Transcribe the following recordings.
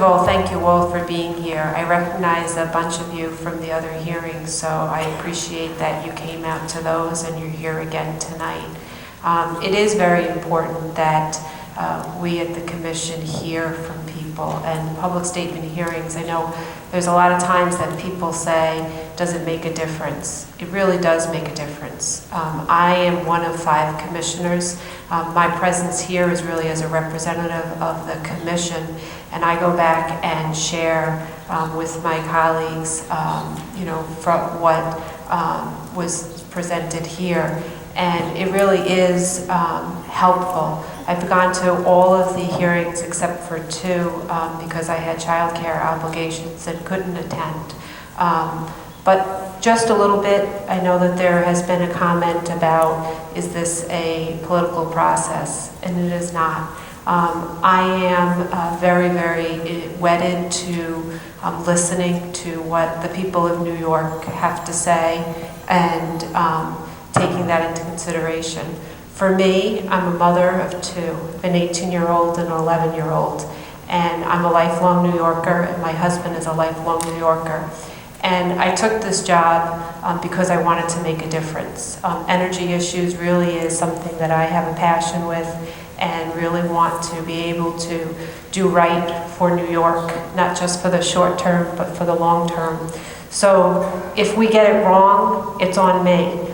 of all, thank you all for being here. I recognize a bunch of you from the other hearings, so I appreciate that you came out to those and you're here again tonight. It is very important that we at the Commission hear from people, and public statement hearings, I know there's a lot of times that people say, does it make a difference? It really does make a difference. I am one of 5 commissioners. My presence here is really as a representative of the Commission, and I go back and share with my colleagues, from what was presented here. And it really is helpful. I've gone to all of the hearings except for 2 because I had childcare obligations and couldn't attend. But just a little bit, I know that there has been a comment about, is this a political process? And it is not. I am very, very wedded to listening to what the people of New York have to say and taking that into consideration. For me, I'm a mother of 2, an 18-year-old and an 11-year-old, and I'm a lifelong New Yorker, and my husband is a lifelong New Yorker. And I took this job because I wanted to make a difference. Energy issues really is something that I have a passion with and really want to be able to do right for New York, not just for the short term, but for the long term. So if we get it wrong, it's on me.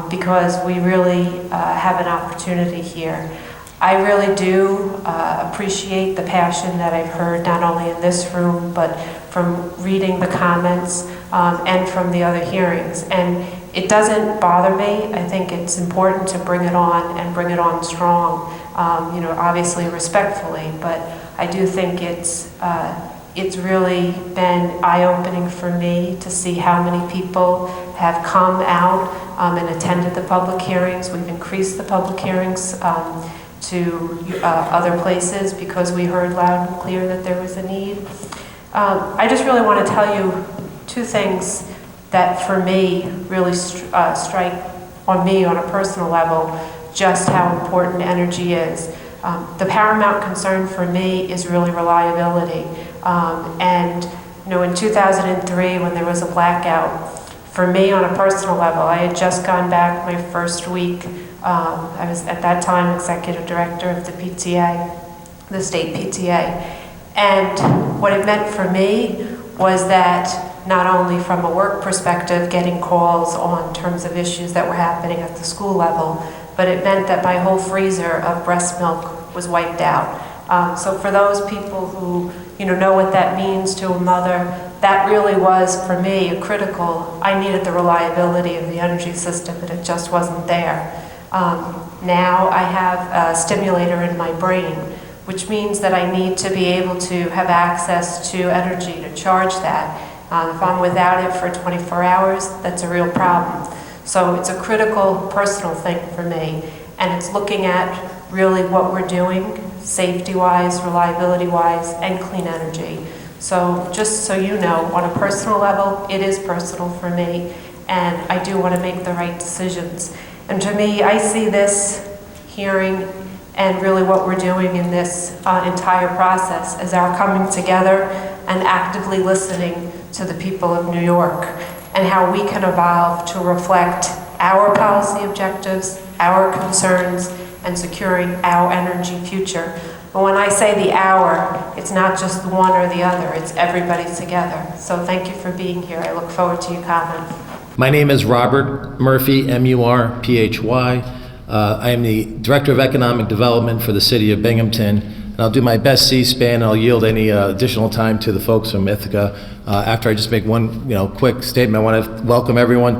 Because we really have an opportunity here. I really do appreciate the passion that I've heard not only in this room, but from reading the comments and from the other hearings. And it doesn't bother me. I think it's important to bring it on and bring it on strong, obviously respectfully, but I do think it's really been eye-opening for me to see how many people have come out and attended the public hearings. We've increased the public hearings to other places because we heard loud and clear that there was a need. I just really want to tell you 2 things that for me really strike on me on a personal level just how important energy is. The paramount concern for me is really reliability. And in 2003, when there was a blackout, for me on a personal level, I had just gone back my first week. I was at that time executive director of the PTA, the state PTA. And what it meant for me was that not only from a work perspective, getting calls on terms of issues that were happening at the school level, but it meant that my whole freezer of breast milk was wiped out. So for those people who know what that means to a mother, that really was for me critical. I needed the reliability of the energy system, and it just wasn't there. Now I have a stimulator in my brain, which means that I need to be able to have access to energy to charge that. If I'm without it for 24 hours, that's a real problem. So it's a critical personal thing for me, and it's looking at really what we're doing, safety-wise, reliability-wise, and clean energy. So just so you know, on a personal level, it is personal for me, and I do want to make the right decisions. And to me, I see this hearing and really what we're doing in this entire process as our coming together and actively listening to the people of New York and how we can evolve to reflect our policy objectives, our concerns, and securing our energy future. But when I say the our, it's not just the one or the other, it's everybody together. So thank you for being here. I look forward to your comments. My name is Robert Murphy, M-U-R-P-H-Y. I am the Director of Economic Development for the City of Binghamton. And I'll do my best C-SPAN. I'll yield any additional time to the folks from Ithaca. After I just make one quick statement, I want to welcome everyone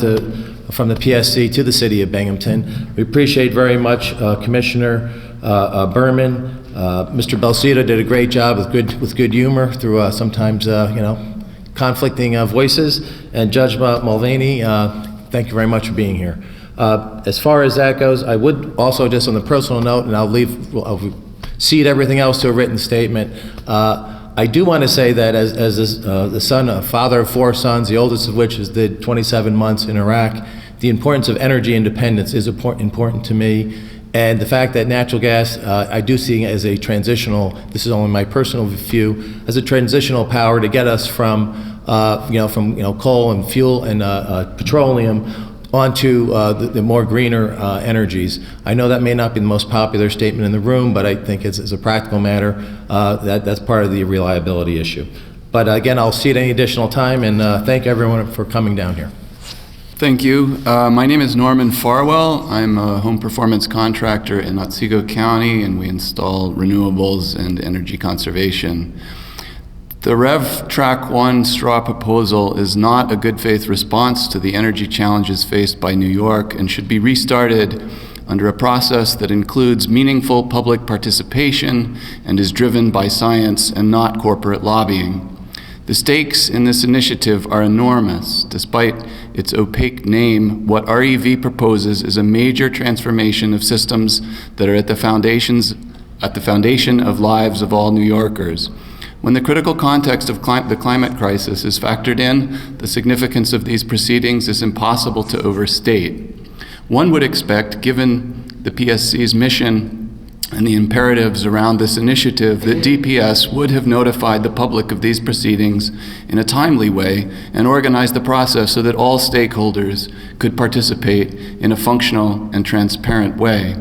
from the PSC to the City of Binghamton. We appreciate very much Commissioner Burman. Mr. Belcito did a great job with good humor through sometimes conflicting voices. And Judge Mulvaney, thank you very much for being here. As far as that goes, I would also just on the personal note, and I'll cede everything else to a written statement. I do want to say that as the son, a father of 4 sons, the oldest of which is did 27 months in Iraq, the importance of energy independence is important to me. And the fact that natural gas, I do see as a transitional, this is only my personal view, as a transitional power to get us from, coal and fuel and petroleum onto the more greener energies. I know that may not be the most popular statement in the room, but I think as a practical matter, that's part of the reliability issue. But again, I'll cede any additional time, and thank everyone for coming down here. Thank you. My name is Norman Farwell. I'm a home performance contractor in Otsego County, and we install renewables and energy conservation. The Rev Track 1 straw proposal is not a good faith response to the energy challenges faced by New York and should be restarted under a process that includes meaningful public participation and is driven by science and not corporate lobbying. The stakes in this initiative are enormous. Despite its opaque name, what REV proposes is a major transformation of systems that are at the foundation of lives of all New Yorkers. When the critical context of the climate crisis is factored in, the significance of these proceedings is impossible to overstate. One would expect, given the PSC's mission and the imperatives around this initiative, that DPS would have notified the public of these proceedings in a timely way and organized the process so that all stakeholders could participate in a functional and transparent way.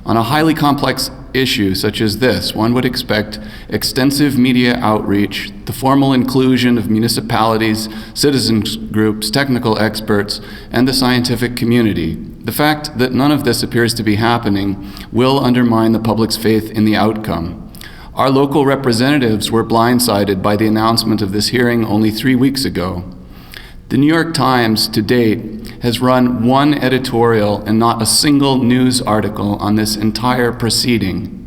On a highly complex issue such as this, one would expect extensive media outreach, the formal inclusion of municipalities, citizens groups, technical experts, and the scientific community. The fact that none of this appears to be happening will undermine the public's faith in the outcome. Our local representatives were blindsided by the announcement of this hearing only 3 weeks ago. The New York Times, to date, has run one editorial and not a single news article on this entire proceeding.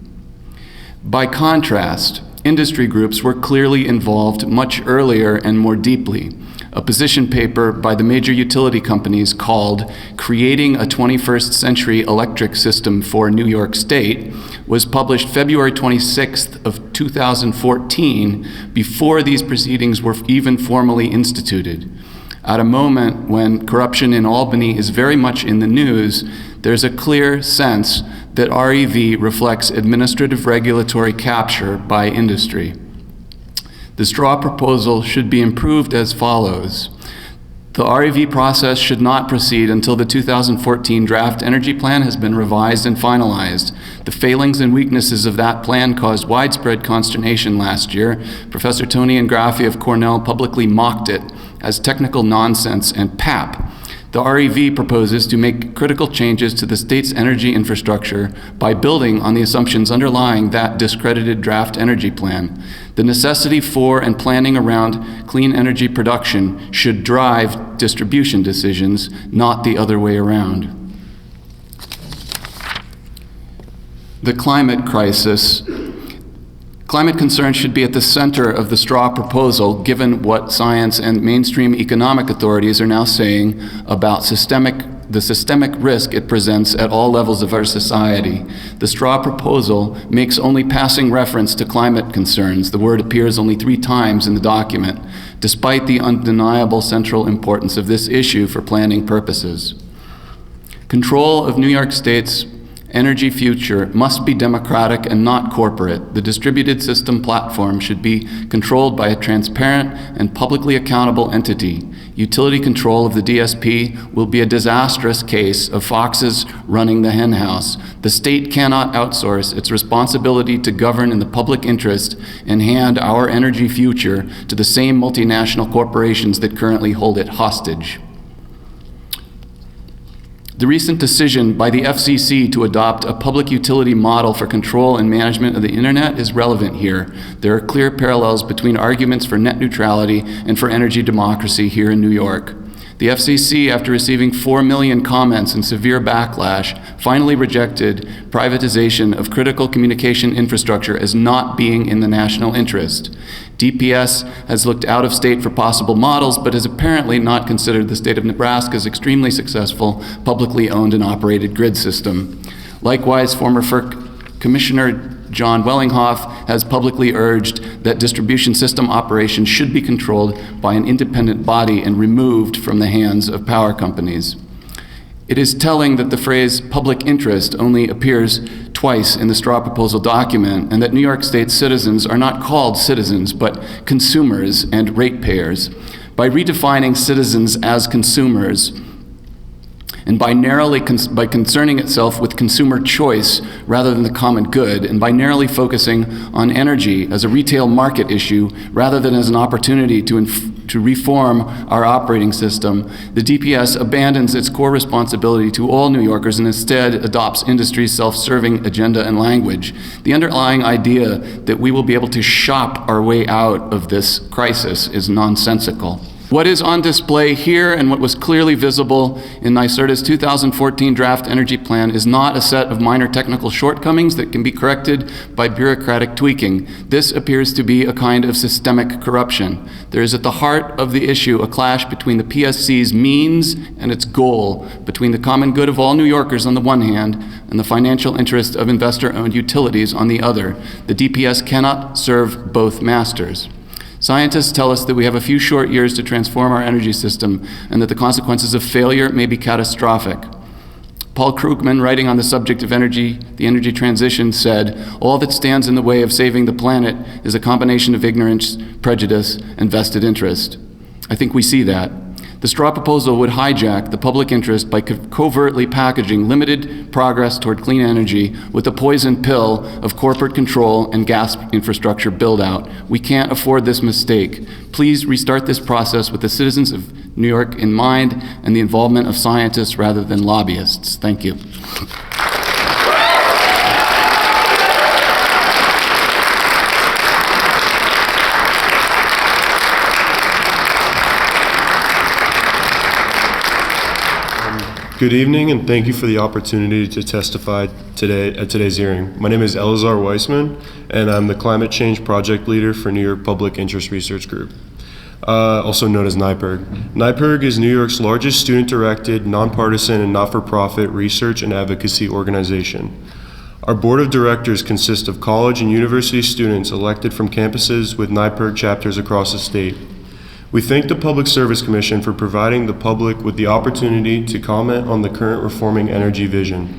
By contrast, industry groups were clearly involved much earlier and more deeply. A position paper by the major utility companies called "Creating a 21st Century Electric System for New York State" was published February 26th of 2014, before these proceedings were even formally instituted. At a moment when corruption in Albany is very much in the news, there's a clear sense that REV reflects administrative regulatory capture by industry. The straw proposal should be improved as follows. The REV process should not proceed until the 2014 draft energy plan has been revised and finalized. The failings and weaknesses of that plan caused widespread consternation last year. Professor Tony Ingraffi of Cornell publicly mocked it as technical nonsense and pap. The REV proposes to make critical changes to the state's energy infrastructure by building on the assumptions underlying that discredited draft energy plan. The necessity for and planning around clean energy production should drive distribution decisions, not the other way around. The climate crisis. Climate concerns should be at the center of the straw proposal, given what science and mainstream economic authorities are now saying about the systemic risk it presents at all levels of our society. The straw proposal makes only passing reference to climate concerns. The word appears only 3 times in the document, despite the undeniable central importance of this issue for planning purposes. Control of New York State's energy future must be democratic and not corporate. The distributed system platform should be controlled by a transparent and publicly accountable entity. Utility control of the DSP will be a disastrous case of foxes running the henhouse. The state cannot outsource its responsibility to govern in the public interest and hand our energy future to the same multinational corporations that currently hold it hostage. The recent decision by the FCC to adopt a public utility model for control and management of the internet is relevant here. There are clear parallels between arguments for net neutrality and for energy democracy here in New York. The FCC, after receiving 4 million comments and severe backlash, finally rejected privatization of critical communication infrastructure as not being in the national interest. DPS has looked out of state for possible models, but has apparently not considered the state of Nebraska's extremely successful publicly owned and operated grid system. Likewise, former FERC Commissioner John Wellinghoff has publicly urged that distribution system operations should be controlled by an independent body and removed from the hands of power companies. It is telling that the phrase public interest only appears twice in the straw proposal document, and that New York State citizens are not called citizens, but consumers and ratepayers. By redefining citizens as consumers, and by concerning itself with consumer choice rather than the common good, and by narrowly focusing on energy as a retail market issue rather than as an opportunity to reform our operating system, the DPS abandons its core responsibility to all New Yorkers and instead adopts industry's self-serving agenda and language. The underlying idea that we will be able to shop our way out of this crisis is nonsensical. What is on display here and what was clearly visible in NYSERDA's 2014 draft energy plan is not a set of minor technical shortcomings that can be corrected by bureaucratic tweaking. This appears to be a kind of systemic corruption. There is at the heart of the issue a clash between the PSC's means and its goal, between the common good of all New Yorkers on the one hand and the financial interest of investor-owned utilities on the other. The DPS cannot serve both masters. Scientists tell us that we have a few short years to transform our energy system and that the consequences of failure may be catastrophic. Paul Krugman, writing on the subject of energy, the energy transition, said, "All that stands in the way of saving the planet is a combination of ignorance, prejudice, and vested interest." I think we see that. The straw proposal would hijack the public interest by covertly packaging limited progress toward clean energy with the poison pill of corporate control and gas infrastructure build-out. We can't afford this mistake. Please restart this process with the citizens of New York in mind and the involvement of scientists rather than lobbyists. Thank you. Good evening, and thank you for the opportunity to testify today at today's hearing. My name is Elazar Weissman, and I'm the Climate Change Project Leader for New York Public Interest Research Group, also known as NYPIRG. NYPIRG is New York's largest student-directed, nonpartisan, and not-for-profit research and advocacy organization. Our board of directors consists of college and university students elected from campuses with NYPIRG chapters across the state. We thank the Public Service Commission for providing the public with the opportunity to comment on the current reforming energy vision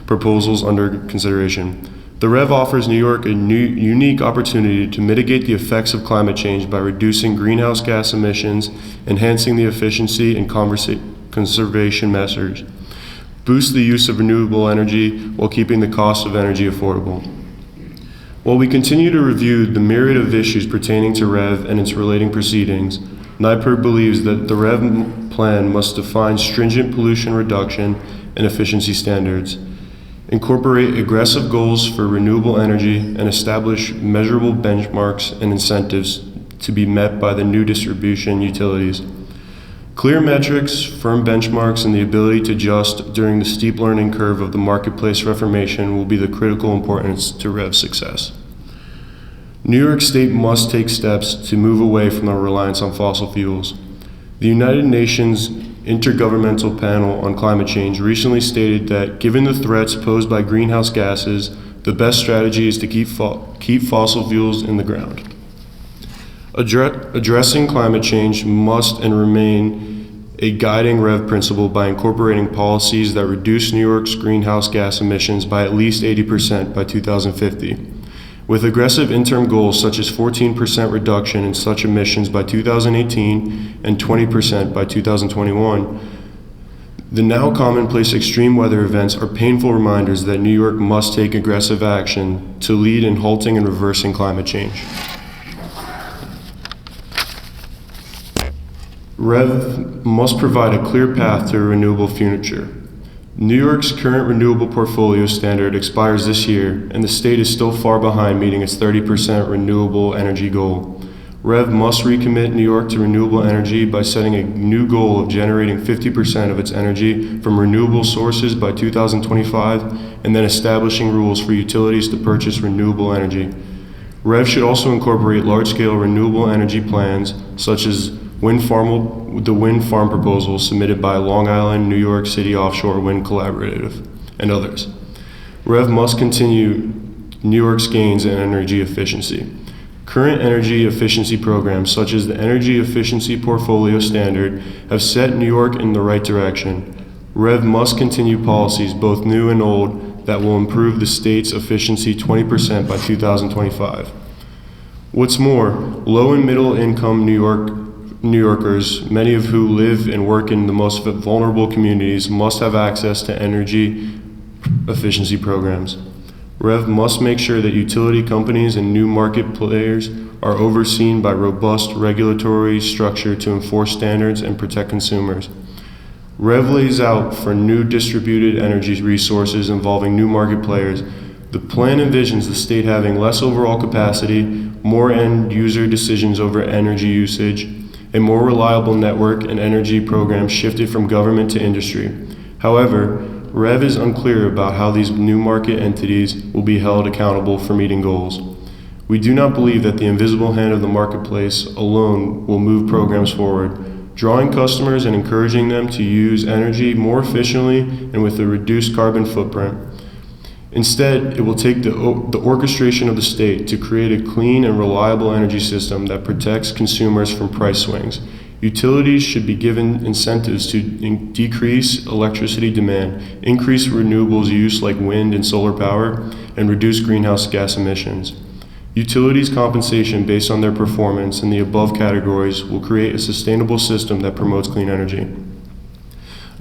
proposals under consideration. The REV offers New York a unique opportunity to mitigate the effects of climate change by reducing greenhouse gas emissions, enhancing the efficiency and conservation measures, boost the use of renewable energy while keeping the cost of energy affordable. While we continue to review the myriad of issues pertaining to REV and its relating proceedings, NYPIRG believes that the REV plan must define stringent pollution reduction and efficiency standards, incorporate aggressive goals for renewable energy, and establish measurable benchmarks and incentives to be met by the new distribution utilities. Clear metrics, firm benchmarks, and the ability to adjust during the steep learning curve of the marketplace reformation will be the critical importance to REV's success. New York State must take steps to move away from the reliance on fossil fuels. The United Nations Intergovernmental Panel on Climate Change recently stated that given the threats posed by greenhouse gases, the best strategy is to keep fossil fuels in the ground. Addressing climate change must and remain a guiding REV principle by incorporating policies that reduce New York's greenhouse gas emissions by at least 80% by 2050. With aggressive interim goals such as 14% reduction in such emissions by 2018 and 20% by 2021, the now commonplace extreme weather events are painful reminders that New York must take aggressive action to lead in halting and reversing climate change. REV must provide a clear path to a renewable future. New York's current renewable portfolio standard expires this year, and the state is still far behind meeting its 30% renewable energy goal. REV must recommit New York to renewable energy by setting a new goal of generating 50% of its energy from renewable sources by 2025, and then establishing rules for utilities to purchase renewable energy. REV should also incorporate large-scale renewable energy plans, such as the wind farm proposal submitted by Long Island, New York City Offshore Wind Collaborative, and others. REV must continue New York's gains in energy efficiency. Current energy efficiency programs, such as the Energy Efficiency Portfolio Standard, have set New York in the right direction. REV must continue policies, both new and old, that will improve the state's efficiency 20% by 2025. What's more, low and middle income New Yorkers, many of who live and work in the most vulnerable communities, must have access to energy efficiency programs. REV must make sure that utility companies and new market players are overseen by robust regulatory structure to enforce standards and protect consumers. REV lays out for new distributed energy resources involving new market players. The plan envisions the state having less overall capacity, more end user decisions over energy usage, a more reliable network and energy programs shifted from government to industry. However, REV is unclear about how these new market entities will be held accountable for meeting goals. We do not believe that the invisible hand of the marketplace alone will move programs forward, drawing customers and encouraging them to use energy more efficiently and with a reduced carbon footprint. Instead, it will take the orchestration of the state to create a clean and reliable energy system that protects consumers from price swings. Utilities should be given incentives to decrease electricity demand, increase renewables use like wind and solar power, and reduce greenhouse gas emissions. Utilities' compensation based on their performance in the above categories will create a sustainable system that promotes clean energy.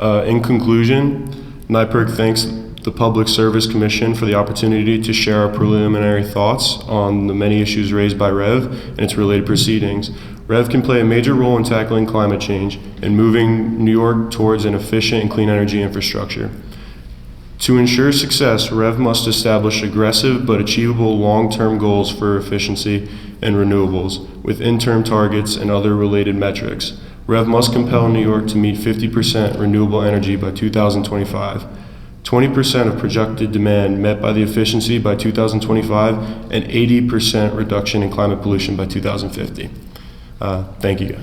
In conclusion, NYPERC thanks the Public Service Commission for the opportunity to share our preliminary thoughts on the many issues raised by REV and its related proceedings. REV can play a major role in tackling climate change and moving New York towards an efficient and clean energy infrastructure. To ensure success, REV must establish aggressive but achievable long-term goals for efficiency and renewables, with interim targets and other related metrics. REV must compel New York to meet 50% renewable energy by 2025. 20% of projected demand met by the efficiency by 2025, and 80% reduction in climate pollution by 2050. Thank you.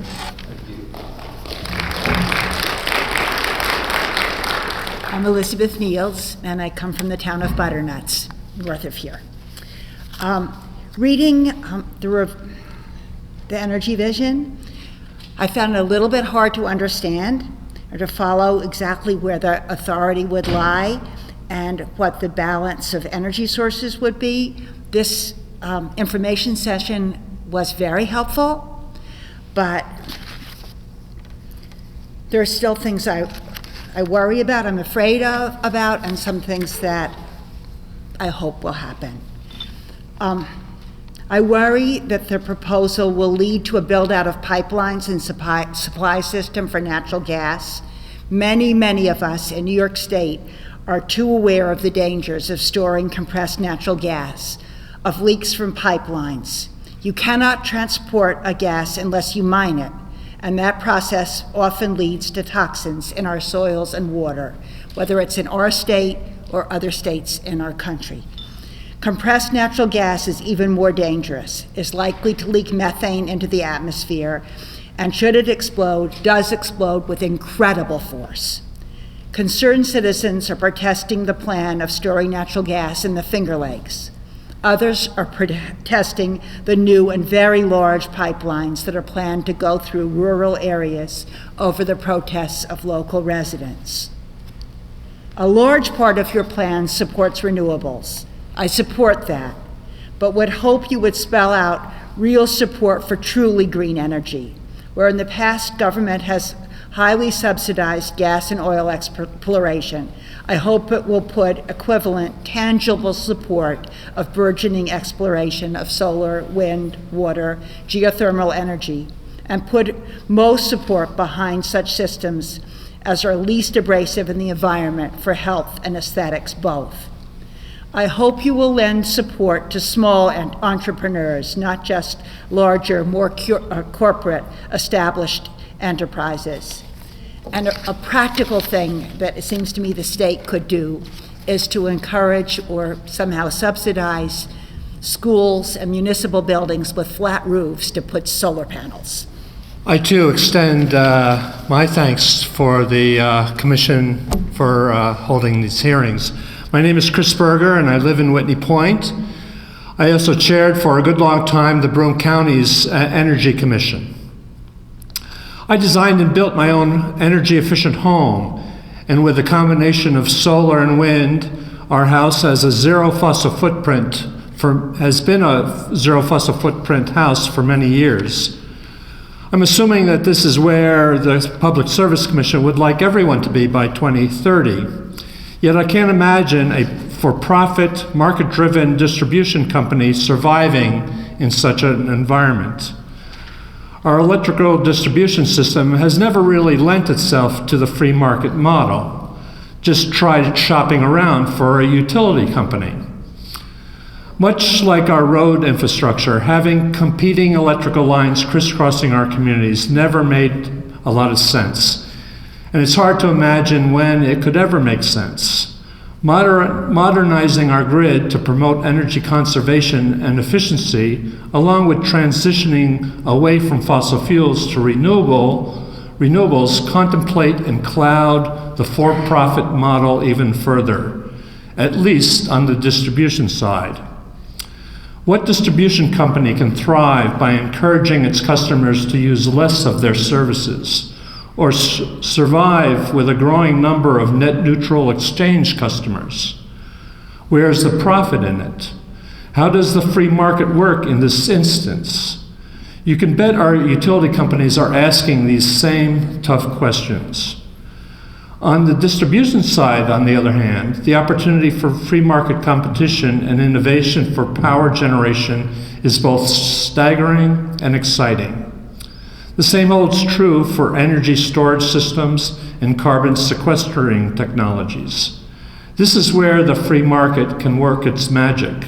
I'm Elizabeth Niels, and I come from the town of Butternuts, north of here. Reading the energy vision, I found it a little bit hard to understand or to follow exactly where the authority would lie and what the balance of energy sources would be. This information session was very helpful, but there are still things I worry about, I'm afraid about, and some things that I hope will happen. I worry that the proposal will lead to a build out of pipelines and supply system for natural gas. Many of us in New York State are too aware of the dangers of storing compressed natural gas, of leaks from pipelines. You cannot transport a gas unless you mine it, and that process often leads to toxins in our soils and water, whether it's in our state or other states in our country. Compressed natural gas is even more dangerous, is likely to leak methane into the atmosphere, and should it explode, does explode with incredible force. Concerned citizens are protesting the plan of storing natural gas in the Finger Lakes. Others are protesting the new and very large pipelines that are planned to go through rural areas over the protests of local residents. A large part of your plan supports renewables. I support that, but would hope you would spell out real support for truly green energy, where in the past government has highly subsidized gas and oil exploration. I hope it will put equivalent, tangible support of burgeoning exploration of solar, wind, water, geothermal energy, and put most support behind such systems as are least abrasive in the environment for health and aesthetics both. I hope you will lend support to small entrepreneurs, not just larger, more corporate, established enterprises. And a practical thing that it seems to me the state could do is to encourage or somehow subsidize schools and municipal buildings with flat roofs to put solar panels. I too extend my thanks for the Commission for holding these hearings. My name is Chris Berger, and I live in Whitney Point. I also chaired for a good long time the Broome County's Energy Commission. I designed and built my own energy efficient home, And with a combination of solar and wind, our house has a zero fossil footprint has been a zero fossil footprint house for many years. I'm assuming that this is where the Public Service Commission would like everyone to be by 2030. Yet I can't imagine a for-profit, market-driven distribution company surviving in such an environment. Our electrical distribution system has never really lent itself to the free market model. Just try shopping around for a utility company. Much like our road infrastructure, having competing electrical lines crisscrossing our communities never made a lot of sense. And it's hard to imagine when it could ever make sense. Modernizing our grid to promote energy conservation and efficiency, along with transitioning away from fossil fuels to renewables, contemplate and cloud the for-profit model even further, at least on the distribution side. What distribution company can thrive by encouraging its customers to use less of their services, or survive with a growing number of net neutral exchange customers? Where is the profit in it? How does the free market work in this instance? You can bet our utility companies are asking these same tough questions. On the distribution side, on the other hand, the opportunity for free market competition and innovation for power generation is both staggering and exciting. The same holds true for energy storage systems and carbon sequestering technologies. This is where the free market can work its magic.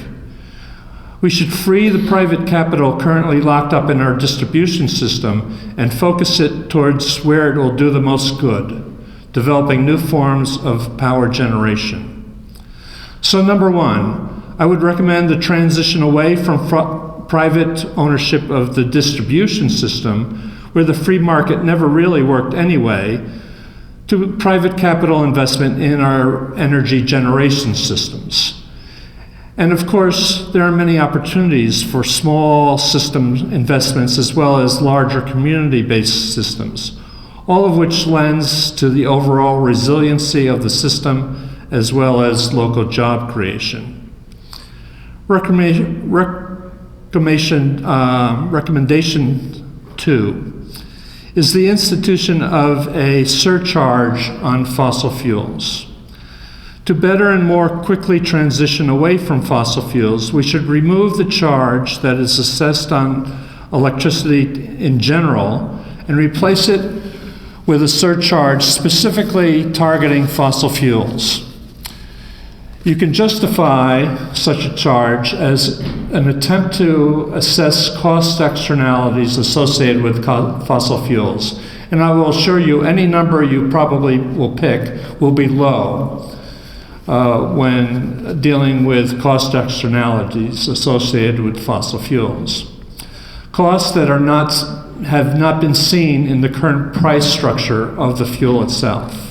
We should free the private capital currently locked up in our distribution system and focus it towards where it will do the most good, developing new forms of power generation. So number one, I would recommend the transition away from private ownership of the distribution system, where the free market never really worked anyway, to private capital investment in our energy generation systems. And of course, there are many opportunities for small system investments as well as larger community-based systems, all of which lends to the overall resiliency of the system as well as local job creation. Recommendation 2 is the institution of a surcharge on fossil fuels. To better and more quickly transition away from fossil fuels, we should remove the charge that is assessed on electricity in general and replace it with a surcharge specifically targeting fossil fuels. You can justify such a charge as an attempt to assess cost externalities associated with fossil fuels. And I will assure you, any number you probably will pick will be low when dealing with cost externalities associated with fossil fuels. Costs that have not been seen in the current price structure of the fuel itself.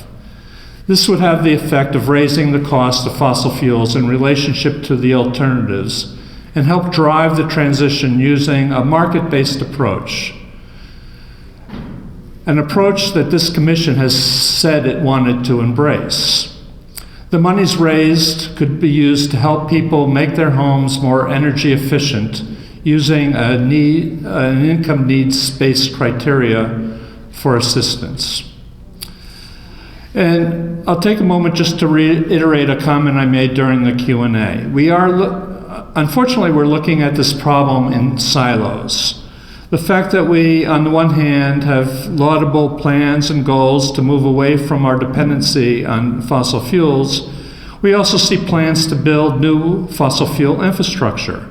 This would have the effect of raising the cost of fossil fuels in relationship to the alternatives and help drive the transition using a market-based approach. An approach that this commission has said it wanted to embrace. The monies raised could be used to help people make their homes more energy efficient using an income needs-based criteria for assistance. And I'll take a moment just to reiterate a comment I made during the Q&A. Unfortunately, we're looking at this problem in silos. The fact that we, on the one hand, have laudable plans and goals to move away from our dependency on fossil fuels, we also see plans to build new fossil fuel infrastructure.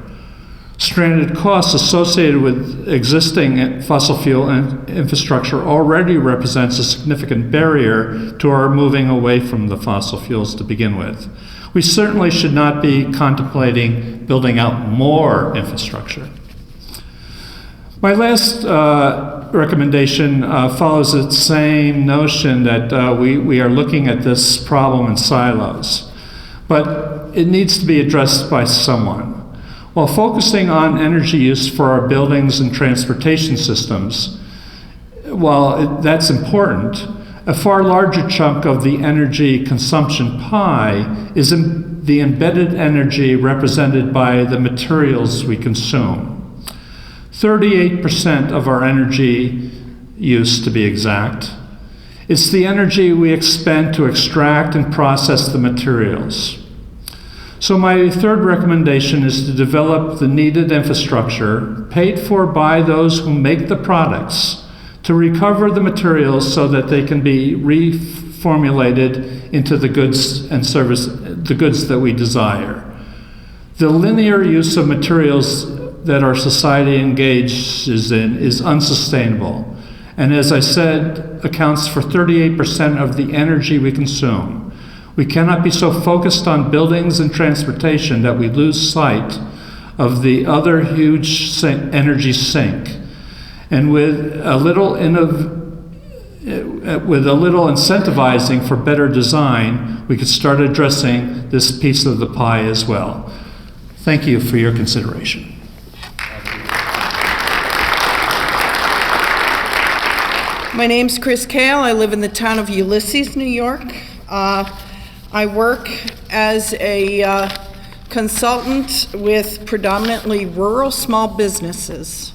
Stranded costs associated with existing fossil fuel infrastructure already represents a significant barrier to our moving away from the fossil fuels to begin with. We certainly should not be contemplating building out more infrastructure. My last recommendation follows the same notion that we are looking at this problem in silos, but it needs to be addressed by someone. While focusing on energy use for our buildings and transportation systems, while that's important, A far larger chunk of the energy consumption pie is the embedded energy represented by the materials we consume. 38% of our energy use, to be exact, it's the energy we expend to extract and process the materials. So my third recommendation is to develop the needed infrastructure paid for by those who make the products to recover the materials so that they can be reformulated into the goods and the goods that we desire. The linear use of materials that our society engages in is unsustainable, and as I said, accounts for 38% of the energy we consume. We cannot be so focused on buildings and transportation that we lose sight of the other huge energy sink. And with a little incentivizing for better design, we could start addressing this piece of the pie as well. Thank you for your consideration. My name's Chris Kale. I live in the town of Ulysses, New York. I work as a consultant with predominantly rural small businesses.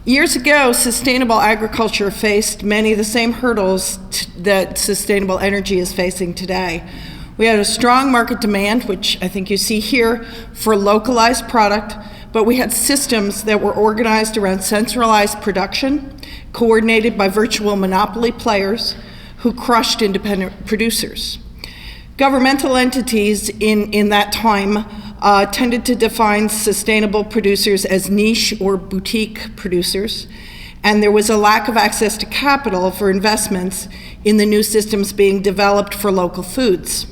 Years ago, sustainable agriculture faced many of the same hurdles that sustainable energy is facing today. We had a strong market demand, which I think you see here, for localized product, but we had systems that were organized around centralized production, coordinated by virtual monopoly players who crushed independent producers. Governmental entities in that time tended to define sustainable producers as niche or boutique producers, and there was a lack of access to capital for investments in the new systems being developed for local foods.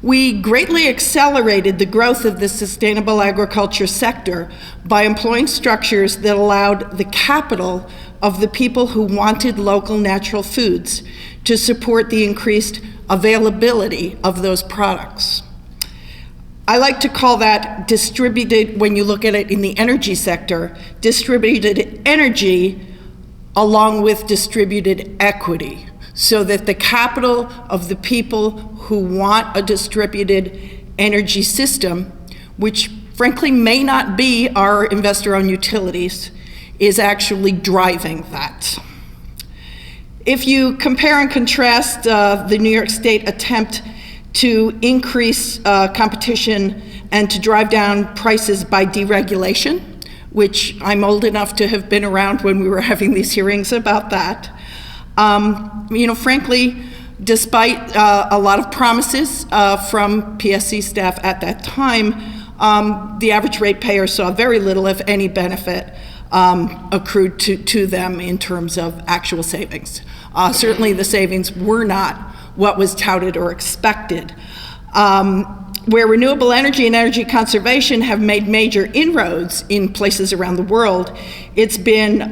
We greatly accelerated the growth of the sustainable agriculture sector by employing structures that allowed the capital of the people who wanted local natural foods to support the increased availability of those products. I like to call that distributed, when you look at it in the energy sector, distributed energy along with distributed equity, so that the capital of the people who want a distributed energy system, which frankly may not be our investor-owned utilities, is actually driving that. If you compare and contrast the New York State attempt to increase competition and to drive down prices by deregulation, which I'm old enough to have been around when we were having these hearings about that, frankly, despite a lot of promises from PSC staff at that time, the average ratepayer saw very little, if any, benefit accrued to them in terms of actual savings. Certainly the savings were not what was touted or expected. Where renewable energy and energy conservation have made major inroads in places around the world, it's been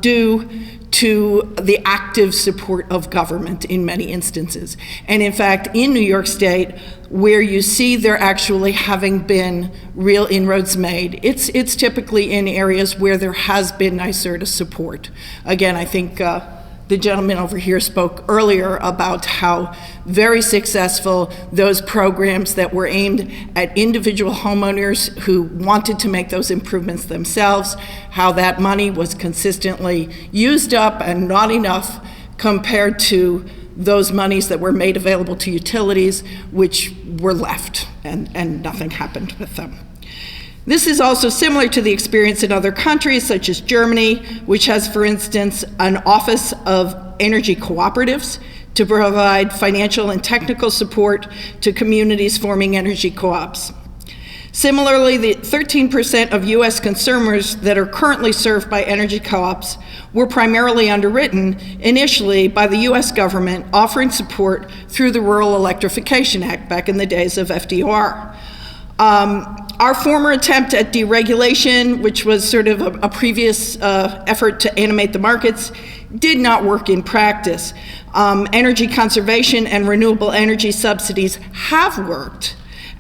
due to the active support of government in many instances. And in fact, in New York State, where you see there actually having been real inroads made, it's typically in areas where there has been NYSERDA support. Again, I think the gentleman over here spoke earlier about how very successful those programs that were aimed at individual homeowners who wanted to make those improvements themselves, how that money was consistently used up and not enough compared to those monies that were made available to utilities, which were left and nothing happened with them. This is also similar to the experience in other countries, such as Germany, which has, for instance, an Office of Energy Cooperatives to provide financial and technical support to communities forming energy co-ops. Similarly, the 13% of US consumers that are currently served by energy co-ops were primarily underwritten initially by the US government, offering support through the Rural Electrification Act back in the days of FDR. Our former attempt at deregulation, which was sort of a previous effort to animate the markets, did not work in practice. Energy conservation and renewable energy subsidies have worked,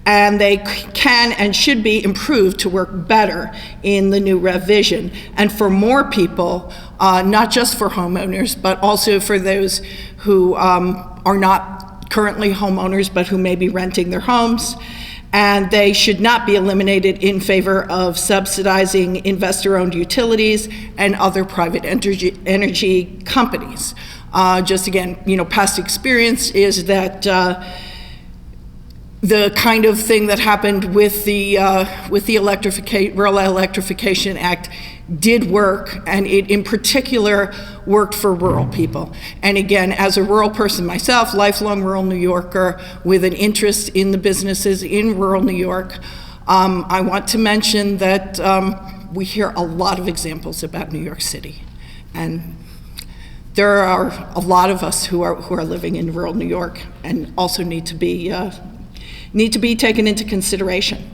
and they can and should be improved to work better in the new revision, and for more people, not just for homeowners, but also for those who are not currently homeowners, but who may be renting their homes. And they should not be eliminated in favor of subsidizing investor-owned utilities and other private energy companies. Just again, past experience is that the kind of thing that happened with the Rural Electrification Act did work, and it in particular worked for rural people. And again, as a rural person myself, lifelong rural New Yorker with an interest in the businesses in rural New York, I want to mention that we hear a lot of examples about New York City. And there are a lot of us who are living in rural New York and also need to be taken into consideration.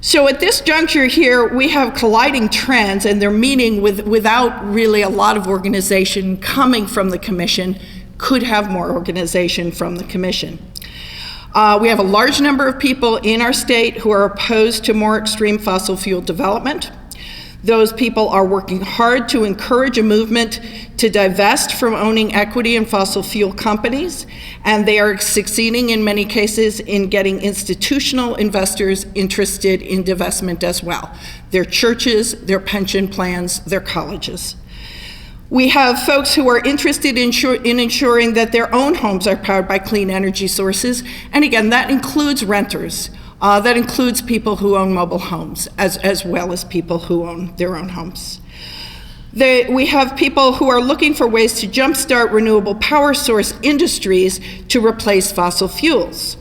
So at this juncture here, we have colliding trends, and they're meeting without really a lot of organization coming from the Commission. Could have more organization from the Commission. We have a large number of people in our state who are opposed to more extreme fossil fuel development. Those people are working hard to encourage a movement to divest from owning equity in fossil fuel companies, and they are succeeding in many cases in getting institutional investors interested in divestment as well. Their churches, their pension plans, their colleges. We have folks who are interested in ensuring that their own homes are powered by clean energy sources, and again, that includes renters. That includes people who own mobile homes, as well as people who own their own homes. We have people who are looking for ways to jumpstart renewable power source industries to replace fossil fuels.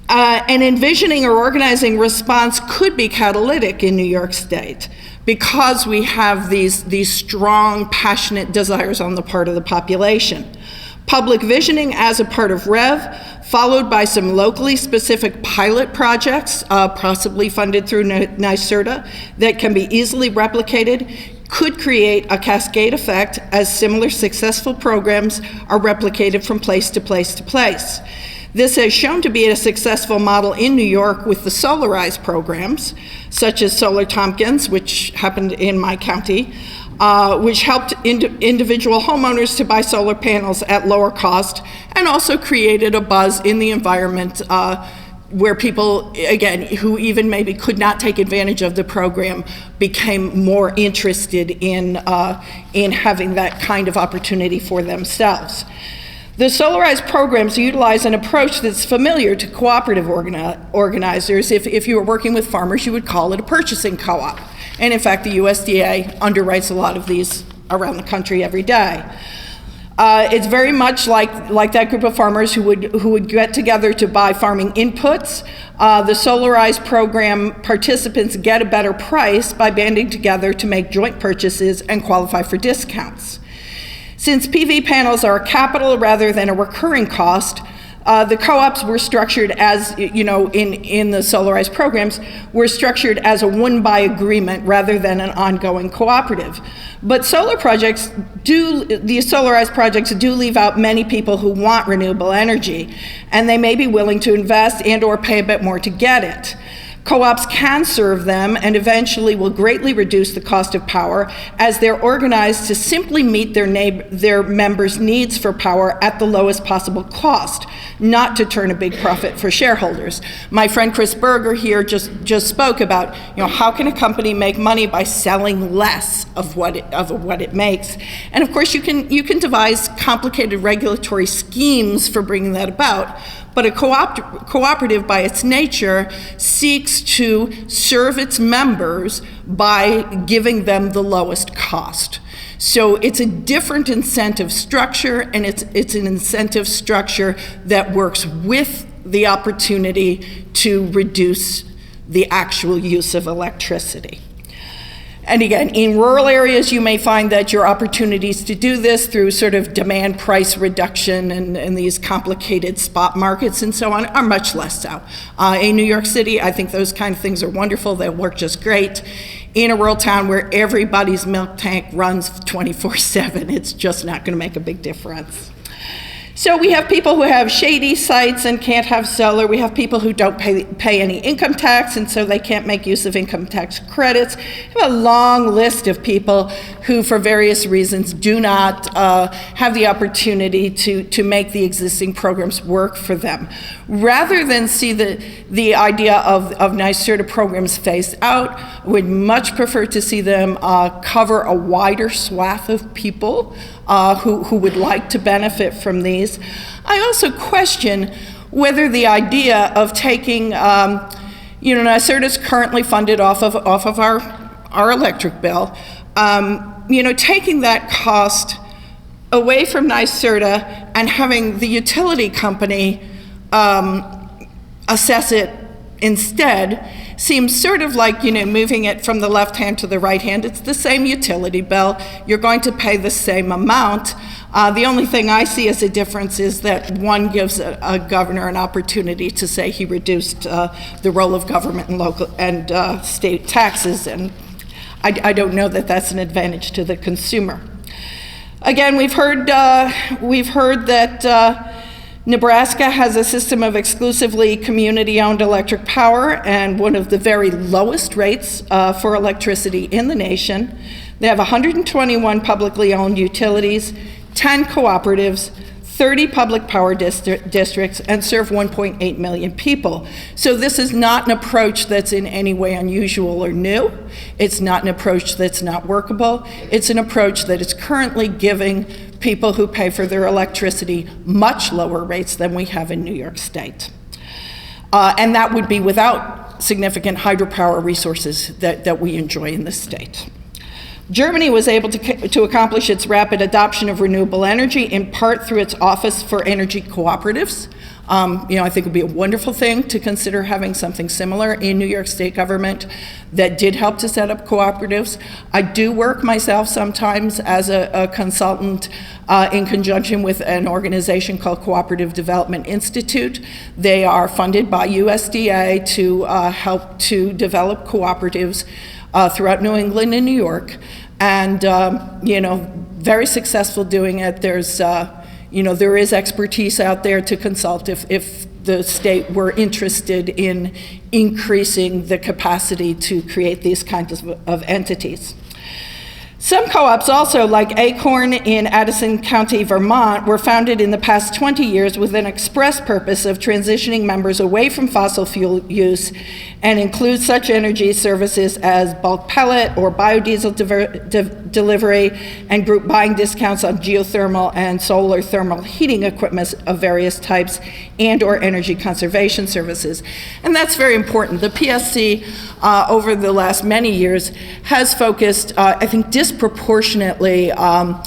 And envisioning or organizing response could be catalytic in New York State because we have these strong, passionate desires on the part of the population. Public visioning as a part of REV, followed by some locally specific pilot projects, possibly funded through NYSERDA, that can be easily replicated, could create a cascade effect as similar successful programs are replicated from place to place to place. This has shown to be a successful model in New York with the solarized programs, such as Solar Tompkins, which happened in my county, which helped individual homeowners to buy solar panels at lower cost, and also created a buzz in the environment where people, again, who even maybe could not take advantage of the program, became more interested in having that kind of opportunity for themselves. The solarized programs utilize an approach that's familiar to cooperative organizers. If you were working with farmers, you would call it a purchasing co-op. And in fact, the USDA underwrites a lot of these around the country every day. It's very much like that group of farmers who would get together to buy farming inputs. The solarized program participants get a better price by banding together to make joint purchases and qualify for discounts. Since PV panels are a capital rather than a recurring cost, the co-ops were structured as, in the solarized programs, were structured as a one-buy agreement rather than an ongoing cooperative. But the solarized projects do leave out many people who want renewable energy, and they may be willing to invest and or pay a bit more to get it. Co-ops can serve them and eventually will greatly reduce the cost of power as they're organized to simply meet their members' needs for power at the lowest possible cost, not to turn a big profit for shareholders. My friend Chris Berger here just spoke about, how can a company make money by selling less of what it makes? And of course, you can devise complicated regulatory schemes for bringing that about. But a cooperative, by its nature, seeks to serve its members by giving them the lowest cost. So it's a different incentive structure, and it's an incentive structure that works with the opportunity to reduce the actual use of electricity. And again, in rural areas, you may find that your opportunities to do this through sort of demand price reduction and these complicated spot markets and so on are much less so. In New York City, I think those kind of things are wonderful. They work just great. In a rural town where everybody's milk tank runs 24/7, it's just not going to make a big difference. So we have people who have shady sites and can't have solar. We have people who don't pay any income tax, and so they can't make use of income tax credits. We have a long list of people who, for various reasons, do not have the opportunity to make the existing programs work for them. Rather than see the idea of NYSERDA programs phased out, I would much prefer to see them cover a wider swath of people who would like to benefit from these. I also question whether the idea of taking, NYSERDA is currently funded off of our electric bill, taking that cost away from NYSERDA and having the utility company assess it instead seems sort of like, moving it from the left hand to the right hand. It's the same utility bill. You're going to pay the same amount. The only thing I see as a difference is that one gives a governor an opportunity to say he reduced the role of government and local and state taxes, and I don't know that that's an advantage to the consumer. Again, we've heard that Nebraska has a system of exclusively community-owned electric power and one of the very lowest rates for electricity in the nation. They have 121 publicly owned utilities, 10 cooperatives, 30 public power districts, and serve 1.8 million people. So this is not an approach that's in any way unusual or new. It's not an approach that's not workable. It's an approach that is currently giving people who pay for their electricity much lower rates than we have in New York State. And that would be without significant hydropower resources that we enjoy in this state. Germany was able to accomplish its rapid adoption of renewable energy in part through its Office for Energy Cooperatives. I think it would be a wonderful thing to consider having something similar in New York State government that did help to set up cooperatives. I do work myself sometimes as a consultant in conjunction with an organization called Cooperative Development Institute. They are funded by USDA to help to develop cooperatives throughout New England and New York, and very successful doing it. There's there is expertise out there to consult if the state were interested in increasing the capacity to create these kinds of entities. Some co-ops also, like Acorn in Addison County, Vermont, were founded in the past 20 years with an express purpose of transitioning members away from fossil fuel use and include such energy services as bulk pellet or biodiesel delivery and group buying discounts on geothermal and solar thermal heating equipment of various types and or energy conservation services. And that's very important. The PSC over the last many years has focused, I think, disproportionately on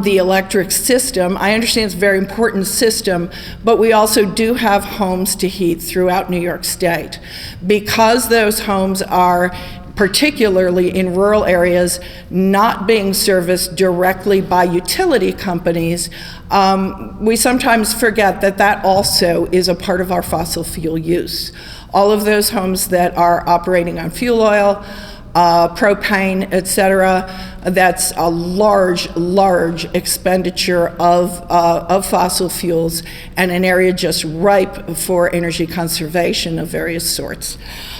the electric system. I understand it's a very important system, but we also do have homes to heat throughout New York State. Because those homes are, particularly in rural areas, not being serviced directly by utility companies, we sometimes forget that that also is a part of our fossil fuel use. All of those homes that are operating on fuel oil, propane, et cetera, that's a large expenditure of fossil fuels and an area just ripe for energy conservation of various sorts.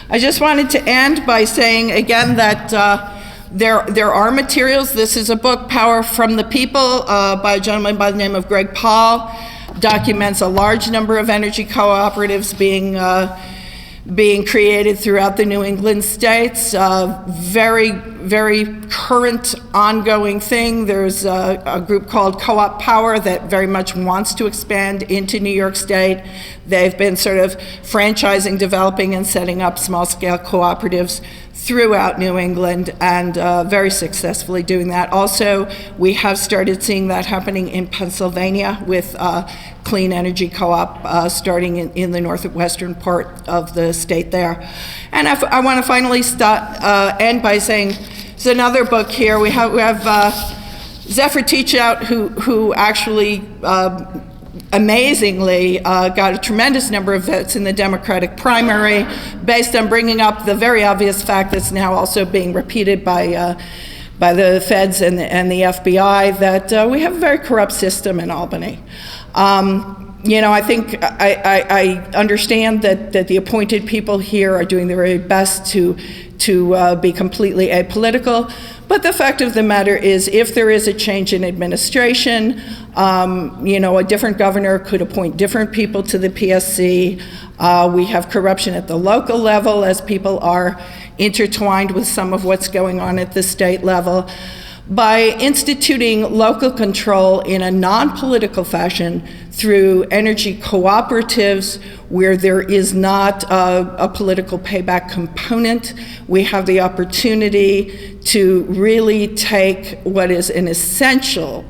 I just wanted to end by saying again that there are materials. This is a book, Power from the People, by a gentleman by the name of Greg Paul. Documents a large number of energy cooperatives being created throughout the New England states. Very current, ongoing thing. There's a group called Co-op Power that very much wants to expand into New York State. They've been sort of franchising, developing, and setting up small-scale cooperatives throughout New England, and very successfully doing that. Also, we have started seeing that happening in Pennsylvania with Clean Energy Co-op starting in the northwestern part of the state there. And I want to finally end by saying, there's another book here. We have Zephyr Teachout, who actually amazingly got a tremendous number of votes in the Democratic primary based on bringing up the very obvious fact that's now also being repeated by the feds and the FBI that we have a very corrupt system in Albany. I think I understand that the appointed people here are doing their very best to be completely apolitical, but the fact of the matter is, if there is a change in administration, a different governor could appoint different people to the PSC. We have corruption at the local level as people are intertwined with some of what's going on at the state level. By instituting local control in a non-political fashion through energy cooperatives where there is not a political payback component, we have the opportunity to really take what is an essential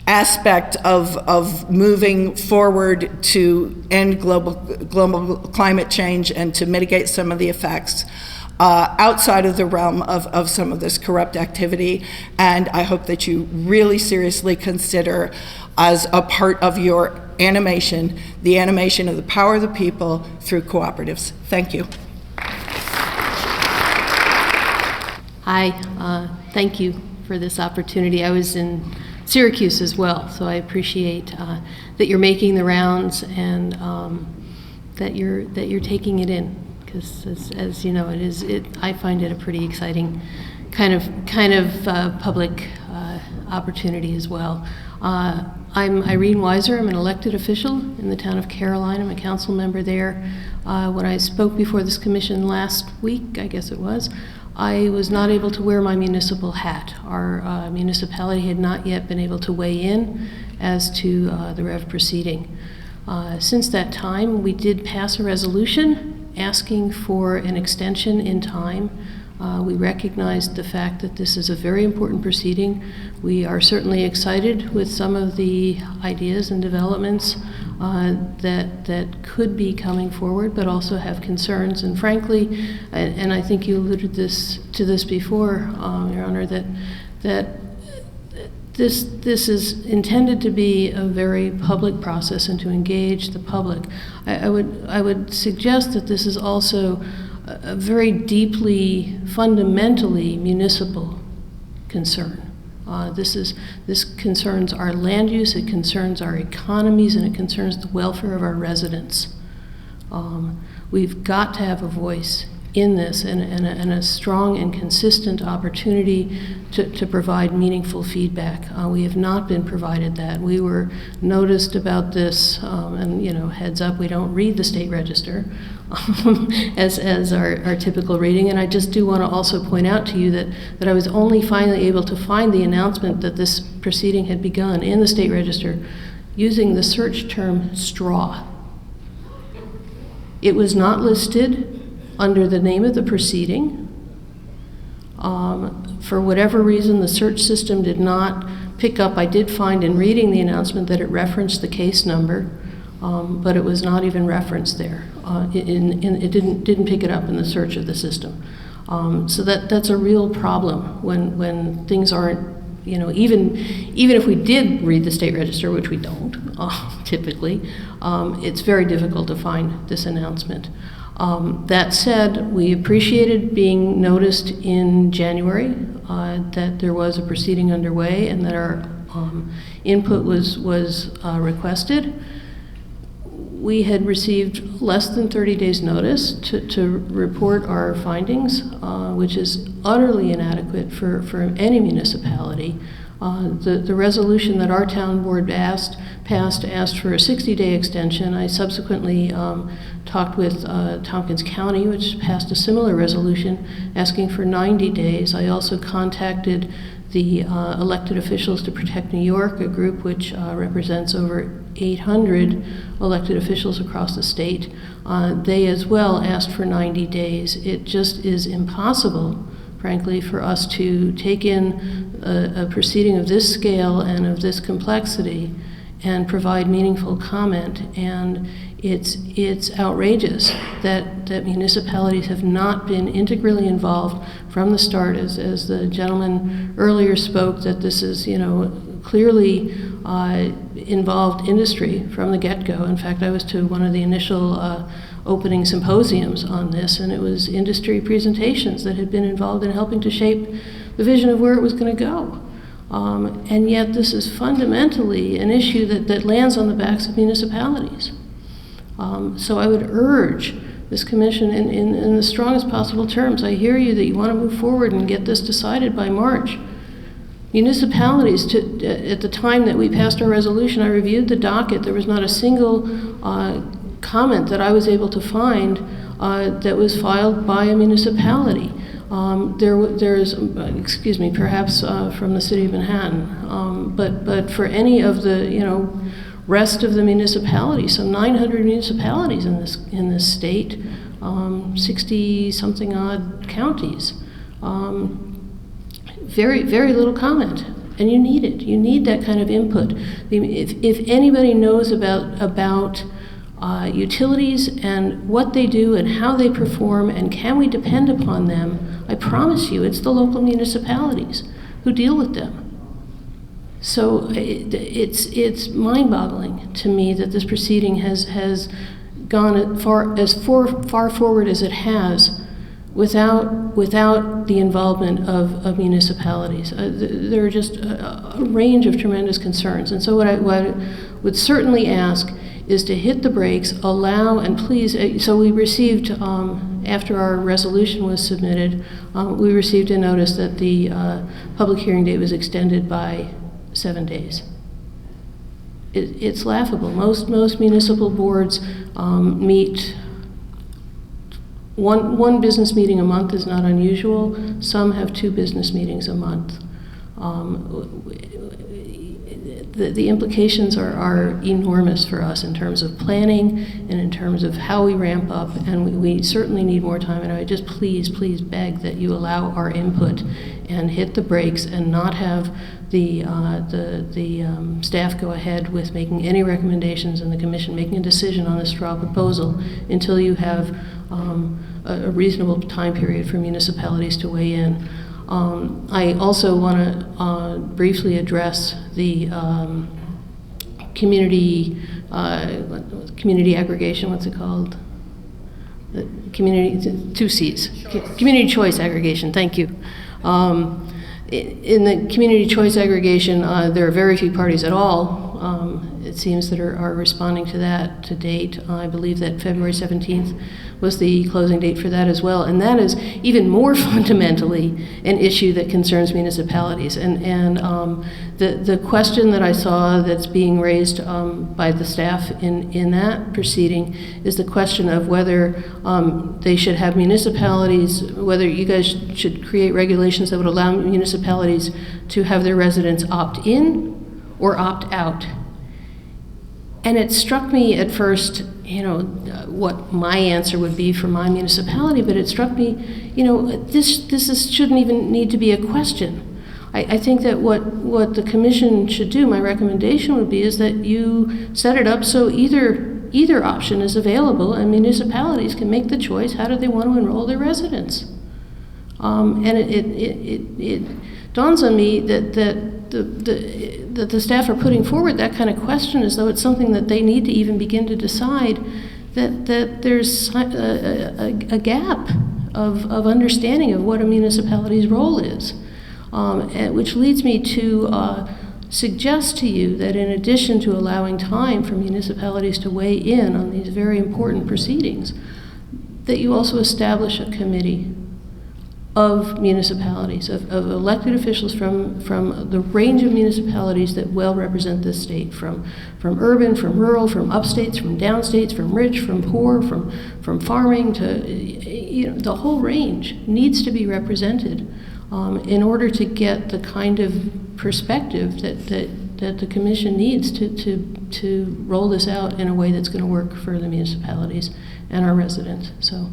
aspect of moving forward to end global climate change and to mitigate some of the effects outside of the realm of some of this corrupt activity. And I hope that you really seriously consider, as a part of your animation, the animation of the power of the people through cooperatives. Thank you. Hi, thank you for this opportunity. I was in Syracuse as well, so I appreciate that you're making the rounds and that you're taking it in. Because as you know, I find it a pretty exciting kind of public opportunity as well. I'm Irene Weiser. I'm an elected official in the town of Caroline. I'm a council member there. When I spoke before this commission last week, I guess it was, I was not able to wear my municipal hat. Our municipality had not yet been able to weigh in as to the REV proceeding. Since that time, we did pass a resolution asking for an extension in time. We recognized the fact that this is a very important proceeding. We are certainly excited with some of the ideas and developments that could be coming forward, but also have concerns. And frankly, and I think you alluded to this before, Your Honor, that this is intended to be a very public process and to engage the public. I would suggest that this is also a very deeply, fundamentally municipal concern. This concerns our land use, it concerns our economies, and it concerns the welfare of our residents. We've got to have a voice in this and a strong and consistent opportunity to provide meaningful feedback. We have not been provided that. We were noticed about this, and heads up, we don't read the state register as our typical reading. And I just do want to also point out to you that I was only finally able to find the announcement that this proceeding had begun in the state register using the search term straw. It was not listed under the name of the proceeding. For whatever reason, the search system did not pick up. I did find in reading the announcement that it referenced the case number, but it was not even referenced there. It didn't pick it up in the search of the system. So that's a real problem when things aren't, even if we did read the state register, which we don't typically, it's very difficult to find this announcement. That said, we appreciated being noticed in January that there was a proceeding underway and that our input was requested. We had received less than 30 days notice to report our findings, which is utterly inadequate for any municipality. The resolution that our town board passed for a 60-day extension. I subsequently talked with Tompkins County, which passed a similar resolution asking for 90 days. I also contacted the elected officials to Protect New York, a group which represents over 800 elected officials across the state. They as well asked for 90 days. It just is impossible, frankly, for us to take in a proceeding of this scale and of this complexity and provide meaningful comment. And it's outrageous that municipalities have not been integrally involved from the start, as the gentleman earlier spoke, that this is, clearly involved industry from the get-go. In fact, I was to one of the initial opening symposiums on this, and it was industry presentations that had been involved in helping to shape vision of where it was going to go. And yet this is fundamentally an issue that lands on the backs of municipalities. So I would urge this commission in the strongest possible terms. I hear you that you want to move forward and get this decided by March. Municipalities, at the time that we passed our resolution, I reviewed the docket. There was not a single comment that I was able to find that was filed by a municipality. There's, excuse me, perhaps from the city of Manhattan, but for any of the, rest of the municipalities, some 900 municipalities in this state, 60-something odd counties. Very, very little comment, and you need it. You need that kind of input. If anybody knows about utilities and what they do and how they perform and can we depend upon them, I promise you it's the local municipalities who deal with them. So it's mind-boggling to me that this proceeding has gone as far forward as it has without the involvement of municipalities. There are just a range of tremendous concerns. And so what I would certainly ask is to hit the brakes, allow, and please, so we received, after our resolution was submitted, we received a notice that the public hearing date was extended by 7 days. It's laughable. Most municipal boards meet one business meeting a month is not unusual. Some have 2 business meetings a month. The implications are enormous for us in terms of planning and in terms of how we ramp up, and we certainly need more time. And I would just please beg that you allow our input and hit the brakes and not have the staff go ahead with making any recommendations and the commission making a decision on this straw proposal until you have a reasonable time period for municipalities to weigh in. I also want to briefly address the community aggregation. What's it called? The community, 2 C's. Community choice aggregation. Thank you. In the community choice aggregation, there are very few parties at all. It seems that are responding to that to date. I believe that February 17th was the closing date for that as well, and that is even more fundamentally an issue that concerns municipalities. And the question that I saw that's being raised by the staff in that proceeding is the question of whether they should have municipalities, whether you guys should create regulations that would allow municipalities to have their residents opt in or opt out. And it struck me at first, what my answer would be for my municipality, but it struck me, this shouldn't even need to be a question. I think that what the commission should do, my recommendation would be, is that you set it up so either option is available and municipalities can make the choice, how do they want to enroll their residents? And it dawns on me that the staff are putting forward that kind of question as though it's something that they need to even begin to decide, that there's a gap of understanding of what a municipality's role is, which leads me to suggest to you that in addition to allowing time for municipalities to weigh in on these very important proceedings, that you also establish a committee of municipalities, of elected officials from the range of municipalities that well represent this state, from urban, from rural, from upstates, from downstates, from rich, from poor, from farming to, the whole range needs to be represented in order to get the kind of perspective that the commission needs to roll this out in a way that's going to work for the municipalities and our residents. So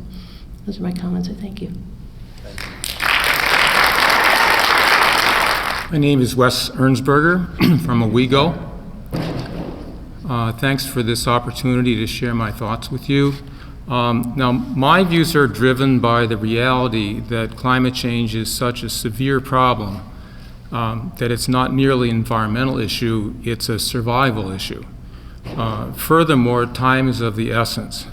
those are my comments. I thank you. My name is Wes Ernsberger from Owego. Thanks for this opportunity to share my thoughts with you. Now, my views are driven by the reality that climate change is such a severe problem that it's not merely an environmental issue, it's a survival issue. Furthermore, time is of the essence.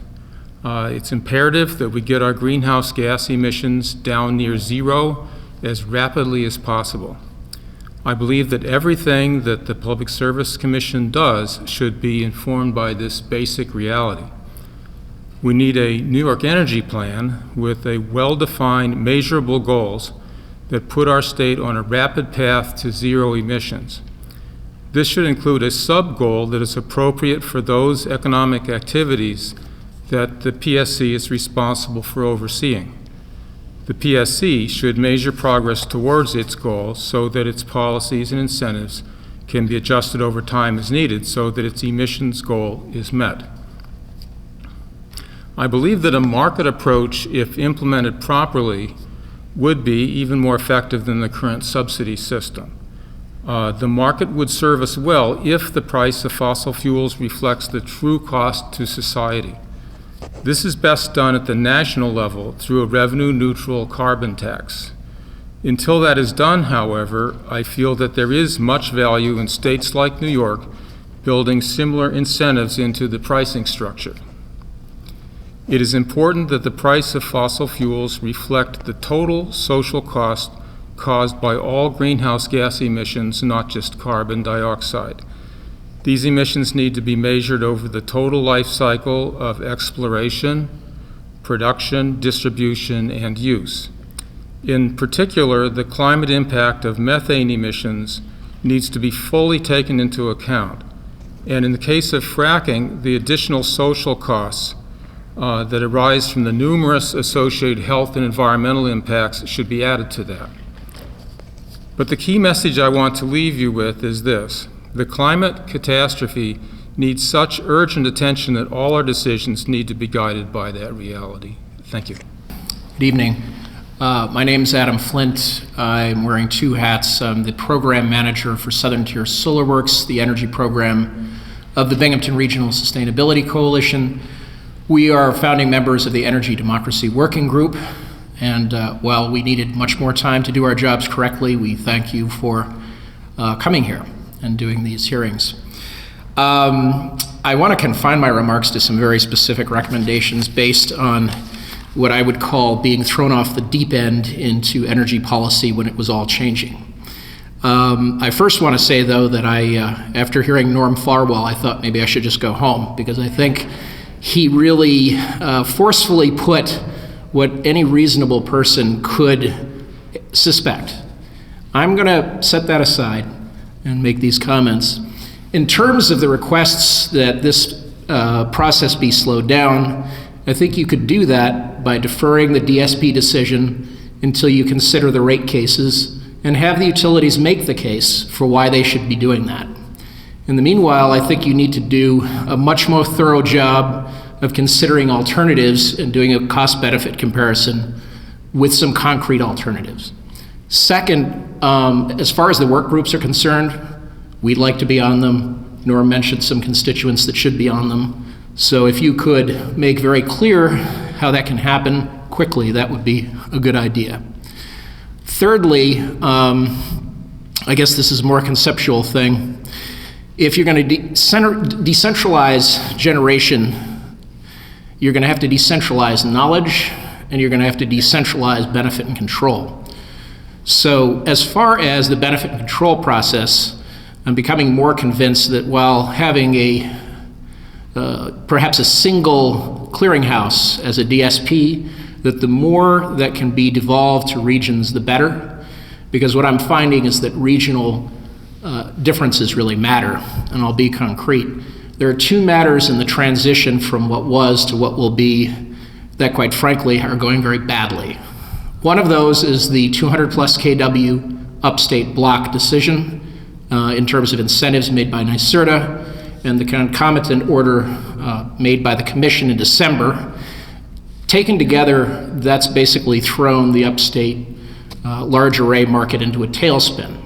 It's imperative that we get our greenhouse gas emissions down near zero as rapidly as possible. I believe that everything that the Public Service Commission does should be informed by this basic reality. We need a New York energy plan with a well-defined, measurable goals that put our state on a rapid path to zero emissions. This should include a sub-goal that is appropriate for those economic activities that the PSC is responsible for overseeing. The PSC should measure progress towards its goals so that its policies and incentives can be adjusted over time as needed so that its emissions goal is met. I believe that a market approach, if implemented properly, would be even more effective than the current subsidy system. The market would serve us well if the price of fossil fuels reflects the true cost to society. This is best done at the national level through a revenue-neutral carbon tax. Until that is done, however, I feel that there is much value in states like New York building similar incentives into the pricing structure. It is important that the price of fossil fuels reflect the total social cost caused by all greenhouse gas emissions, not just carbon dioxide. These emissions need to be measured over the total life cycle of exploration, production, distribution, and use. In particular, the climate impact of methane emissions needs to be fully taken into account. And in the case of fracking, the additional social costs that arise from the numerous associated health and environmental impacts should be added to that. But the key message I want to leave you with is this. The climate catastrophe needs such urgent attention that all our decisions need to be guided by that reality. Thank you. Good evening. My name is Adam Flint. I'm wearing two hats. I'm the program manager for Southern Tier Solar Works, the energy program of the Binghamton Regional Sustainability Coalition. We are founding members of the Energy Democracy Working Group, and while we needed much more time to do our jobs correctly, we thank you for coming here and doing these hearings. I want to confine my remarks to some very specific recommendations based on what I would call being thrown off the deep end into energy policy when it was all changing. I first want to say, though, that after hearing Norm Farwell, I thought maybe I should just go home, because I think he really forcefully put what any reasonable person could suspect. I'm going to set that aside and make these comments. In terms of the requests that this process be slowed down, I think you could do that by deferring the DSP decision until you consider the rate cases and have the utilities make the case for why they should be doing that. In the meanwhile, I think you need to do a much more thorough job of considering alternatives and doing a cost-benefit comparison with some concrete alternatives. Second, as far as the work groups are concerned, we'd like to be on them. Norm mentioned some constituents that should be on them. So if you could make very clear how that can happen quickly, that would be a good idea. Thirdly, I guess this is a more conceptual thing. If you're going to decentralize generation, you're going to have to decentralize knowledge, and you're going to have to decentralize benefit and control. So as far as the benefit and control process, I'm becoming more convinced that while having perhaps a single clearinghouse as a DSP, that the more that can be devolved to regions, the better. Because what I'm finding is that regional differences really matter, and I'll be concrete. There are two matters in the transition from what was to what will be that, quite frankly, are going very badly. One of those is the 200 plus kW upstate block decision in terms of incentives made by NYSERDA and the concomitant order made by the Commission in December. Taken together, that's basically thrown the upstate large array market into a tailspin.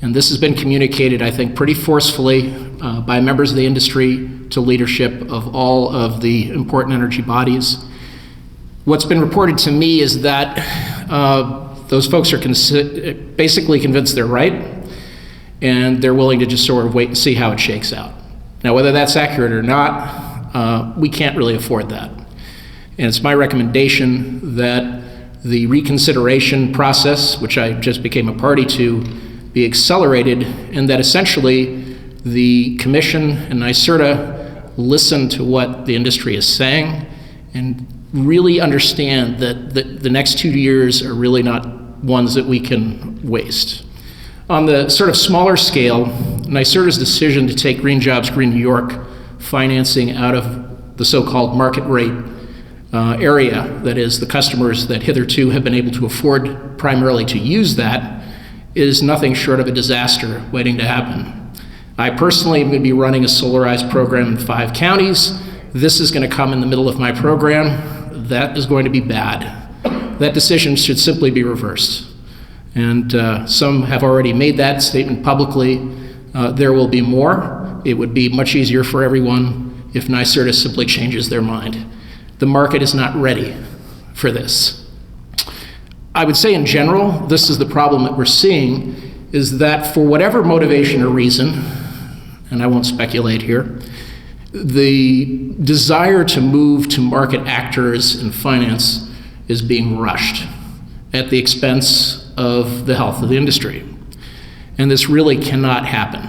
And this has been communicated, I think, pretty forcefully by members of the industry to leadership of all of the important energy bodies. What's been reported to me is that those folks are basically convinced they're right, and they're willing to just sort of wait and see how it shakes out. Now, whether that's accurate or not, we can't really afford that. And it's my recommendation that the reconsideration process, which I just became a party to, be accelerated, and that essentially the Commission and NYSERDA listen to what the industry is saying and really understand that the next 2 years are really not ones that we can waste. On the sort of smaller scale, NYSERDA's decision to take Green Jobs, Green New York financing out of the so-called market rate area, that is, the customers that hitherto have been able to afford primarily to use that, is nothing short of a disaster waiting to happen. I personally am going to be running a solarized program in 5 counties. This is going to come in the middle of my program. That is going to be bad. That decision should simply be reversed. And some have already made that statement publicly. There will be more. It would be much easier for everyone if NYSERDA simply changes their mind. The market is not ready for this. I would say in general, this is the problem that we're seeing, is that for whatever motivation or reason, and I won't speculate here, the desire to move to market actors in finance is being rushed at the expense of the health of the industry. And this really cannot happen.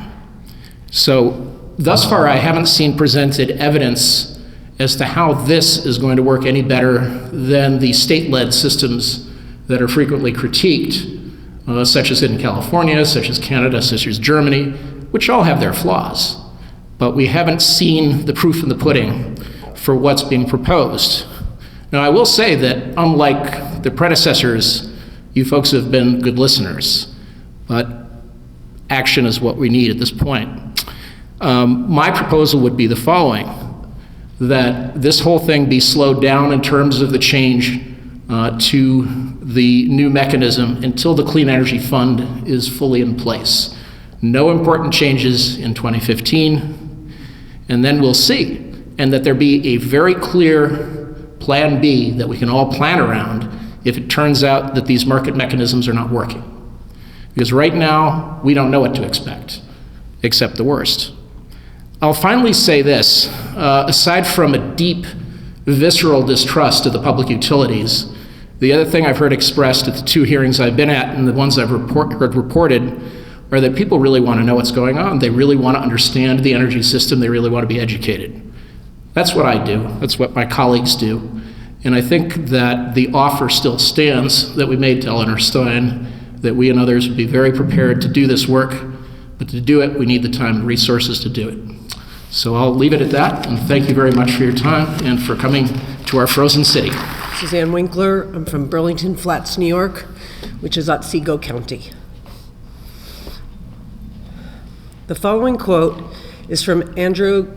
So thus far, I haven't seen presented evidence as to how this is going to work any better than the state-led systems that are frequently critiqued, such as in California, such as Canada, such as Germany, which all have their flaws. But we haven't seen the proof in the pudding for what's being proposed. Now, I will say that unlike the predecessors, you folks have been good listeners, but action is what we need at this point. My proposal would be the following: that this whole thing be slowed down in terms of the change to the new mechanism until the Clean Energy Fund is fully in place. No important changes in 2015, and then we'll see. And that there be a very clear plan B that we can all plan around if it turns out that these market mechanisms are not working. Because right now, we don't know what to expect, except the worst. I'll finally say this, aside from a deep, visceral distrust of the public utilities, the other thing I've heard expressed at the 2 hearings I've been at and the ones I've heard reported are that people really want to know what's going on. They really want to understand the energy system. They really want to be educated. That's what I do. That's what my colleagues do. And I think that the offer still stands that we made to Eleanor Stein, that we and others would be very prepared to do this work, but to do it, we need the time and resources to do it. So I'll leave it at that, and thank you very much for your time and for coming to our frozen city. Suzanne Winkler, I'm from Burlington Flats, New York, which is Otsego County. The following quote is from Andrew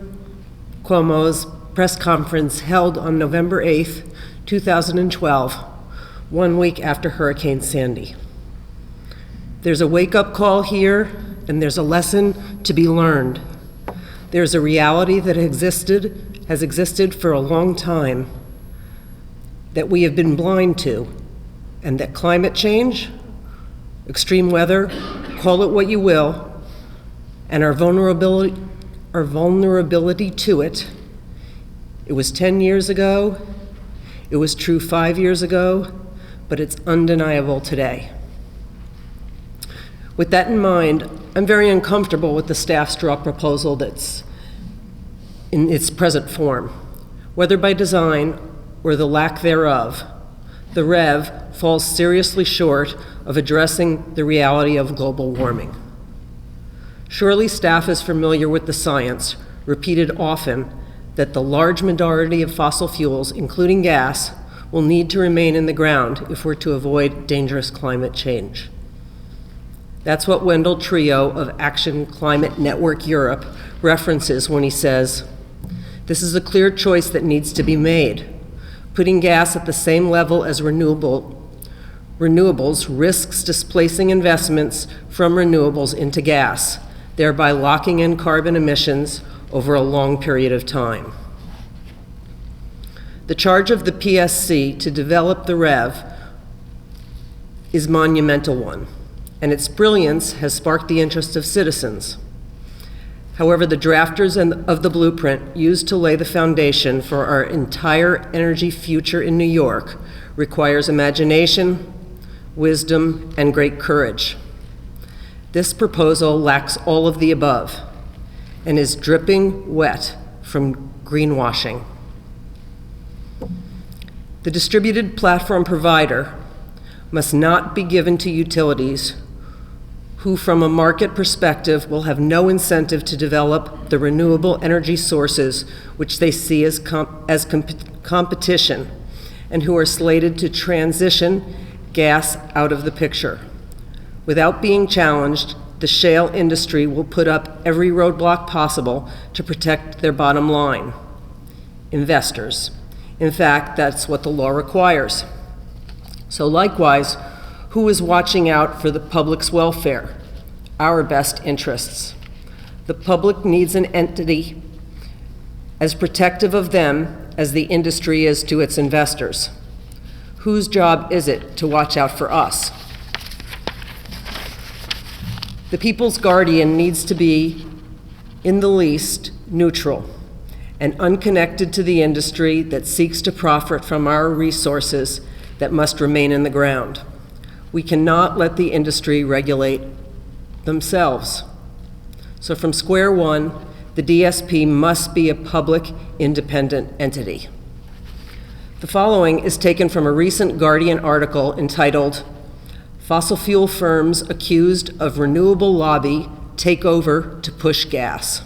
Cuomo's press conference held on November 8th, 2012, 1 week after Hurricane Sandy. There's a wake-up call here, and there's a lesson to be learned. There's a reality that has existed for a long time that we have been blind to, and that climate change, extreme weather, call it what you will, and our vulnerability to it. It was 10 years ago, it was true 5 years ago, but it's undeniable today. With that in mind, I'm very uncomfortable with the staff's draw proposal that's in its present form. Whether by design or the lack thereof, the REV falls seriously short of addressing the reality of global warming. Surely staff is familiar with the science, repeated often, that the large majority of fossil fuels, including gas, will need to remain in the ground if we're to avoid dangerous climate change. That's what Wendell Trio of Action Climate Network Europe references when he says, "This is a clear choice that needs to be made. Putting gas at the same level as renewables risks displacing investments from renewables into gas, thereby locking in carbon emissions over a long period of time." The charge of the PSC to develop the REV is a monumental one, and its brilliance has sparked the interest of citizens. However, the drafters of the blueprint used to lay the foundation for our entire energy future in New York requires imagination, wisdom, and great courage. This proposal lacks all of the above and is dripping wet from greenwashing. The distributed platform provider must not be given to utilities who, from a market perspective, will have no incentive to develop the renewable energy sources which they see as competition, and who are slated to transition gas out of the picture. Without being challenged, the shale industry will put up every roadblock possible to protect their bottom line: investors. In fact, that's what the law requires. So likewise, who is watching out for the public's welfare, our best interests? The public needs an entity as protective of them as the industry is to its investors. Whose job is it to watch out for us? The people's guardian needs to be, in the least, neutral and unconnected to the industry that seeks to profit from our resources that must remain in the ground. We cannot let the industry regulate themselves. So from square one, the DSP must be a public, independent entity. The following is taken from a recent Guardian article entitled, "Fossil Fuel Firms Accused of Renewable Lobby Takeover to Push Gas."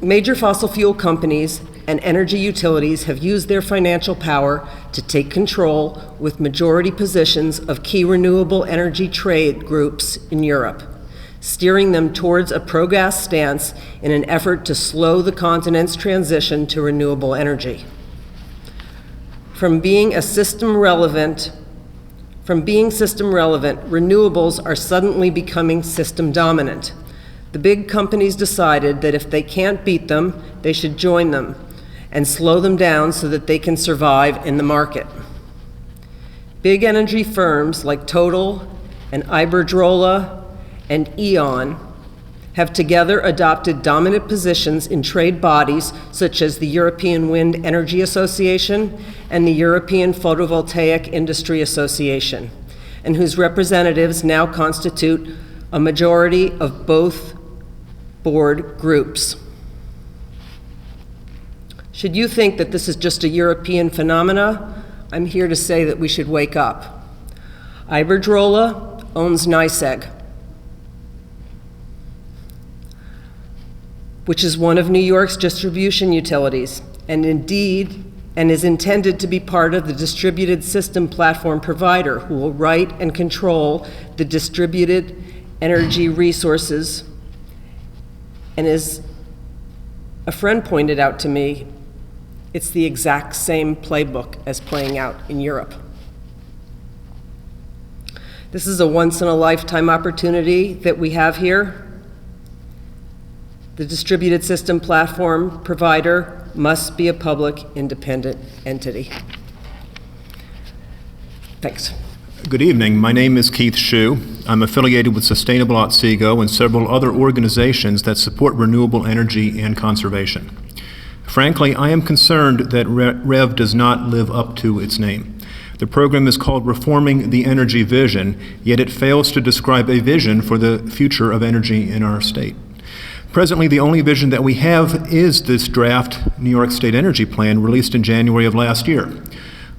Major fossil fuel companies and energy utilities have used their financial power to take control with majority positions of key renewable energy trade groups in Europe, steering them towards a pro-gas stance in an effort to slow the continent's transition to renewable energy. From being system relevant, renewables are suddenly becoming system dominant. The big companies decided that if they can't beat them, they should join them and slow them down so that they can survive in the market. Big energy firms like Total and Iberdrola and E.ON have together adopted dominant positions in trade bodies such as the European Wind Energy Association and the European Photovoltaic Industry Association, and whose representatives now constitute a majority of both board groups. Should you think that this is just a European phenomena, I'm here to say that we should wake up. Iberdrola owns NYSEG, which is one of New York's distribution utilities, and is intended to be part of the distributed system platform provider who will write and control the distributed energy resources. And as a friend pointed out to me, it's the exact same playbook as playing out in Europe. This is a once-in-a-lifetime opportunity that we have here. The distributed system platform provider must be a public, independent entity. Thanks. Good evening. My name is Keith Shue. I'm affiliated with Sustainable Otsego and several other organizations that support renewable energy and conservation. Frankly, I am concerned that REV does not live up to its name. The program is called Reforming the Energy Vision, yet it fails to describe a vision for the future of energy in our state. Presently, the only vision that we have is this draft New York State Energy Plan released in January of last year.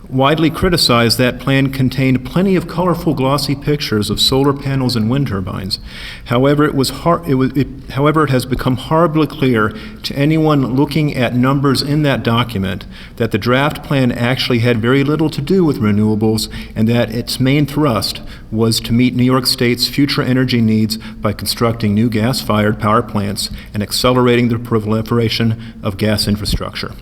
Widely criticized, that plan contained plenty of colorful, glossy pictures of solar panels and wind turbines. However, it has become horribly clear to anyone looking at numbers in that document that the draft plan actually had very little to do with renewables, and that its main thrust was to meet New York State's future energy needs by constructing new gas-fired power plants and accelerating the proliferation of gas infrastructure.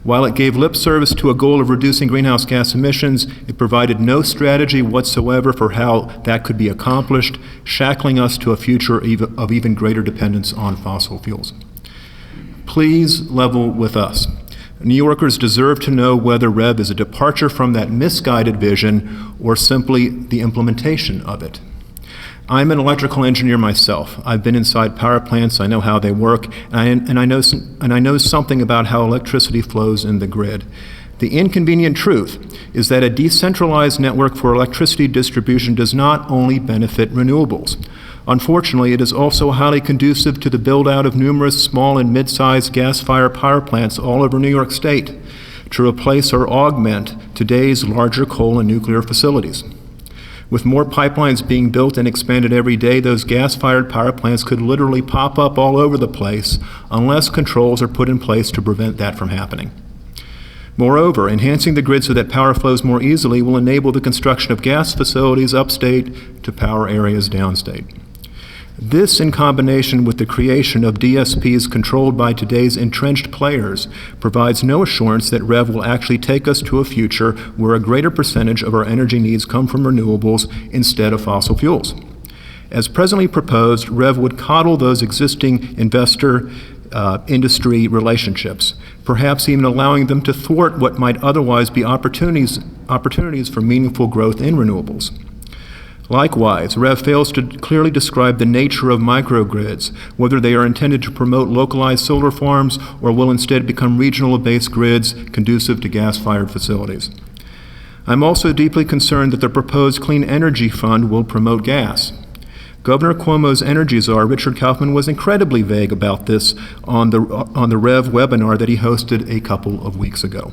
While it gave lip service to a goal of reducing greenhouse gas emissions, it provided no strategy whatsoever for how that could be accomplished, shackling us to a future of even greater dependence on fossil fuels. Please level with us. New Yorkers deserve to know whether REV is a departure from that misguided vision or simply the implementation of it. I'm an electrical engineer myself. I've been inside power plants. I know how they work, and I know something about how electricity flows in the grid. The inconvenient truth is that a decentralized network for electricity distribution does not only benefit renewables. Unfortunately, it is also highly conducive to the build-out of numerous small and mid-sized gas-fired power plants all over New York State to replace or augment today's larger coal and nuclear facilities. With more pipelines being built and expanded every day, those gas-fired power plants could literally pop up all over the place unless controls are put in place to prevent that from happening. Moreover, enhancing the grid so that power flows more easily will enable the construction of gas facilities upstate to power areas downstate. This, in combination with the creation of DSPs controlled by today's entrenched players, provides no assurance that REV will actually take us to a future where a greater percentage of our energy needs come from renewables instead of fossil fuels. As presently proposed, REV would coddle those existing investor-industry relationships, perhaps even allowing them to thwart what might otherwise be opportunities for meaningful growth in renewables. Likewise, REV fails to clearly describe the nature of microgrids, whether they are intended to promote localized solar farms or will instead become regional-based grids conducive to gas-fired facilities. I'm also deeply concerned that the proposed Clean Energy Fund will promote gas. Governor Cuomo's energy czar, Richard Kaufman, was incredibly vague about this on the REV webinar that he hosted a couple of weeks ago.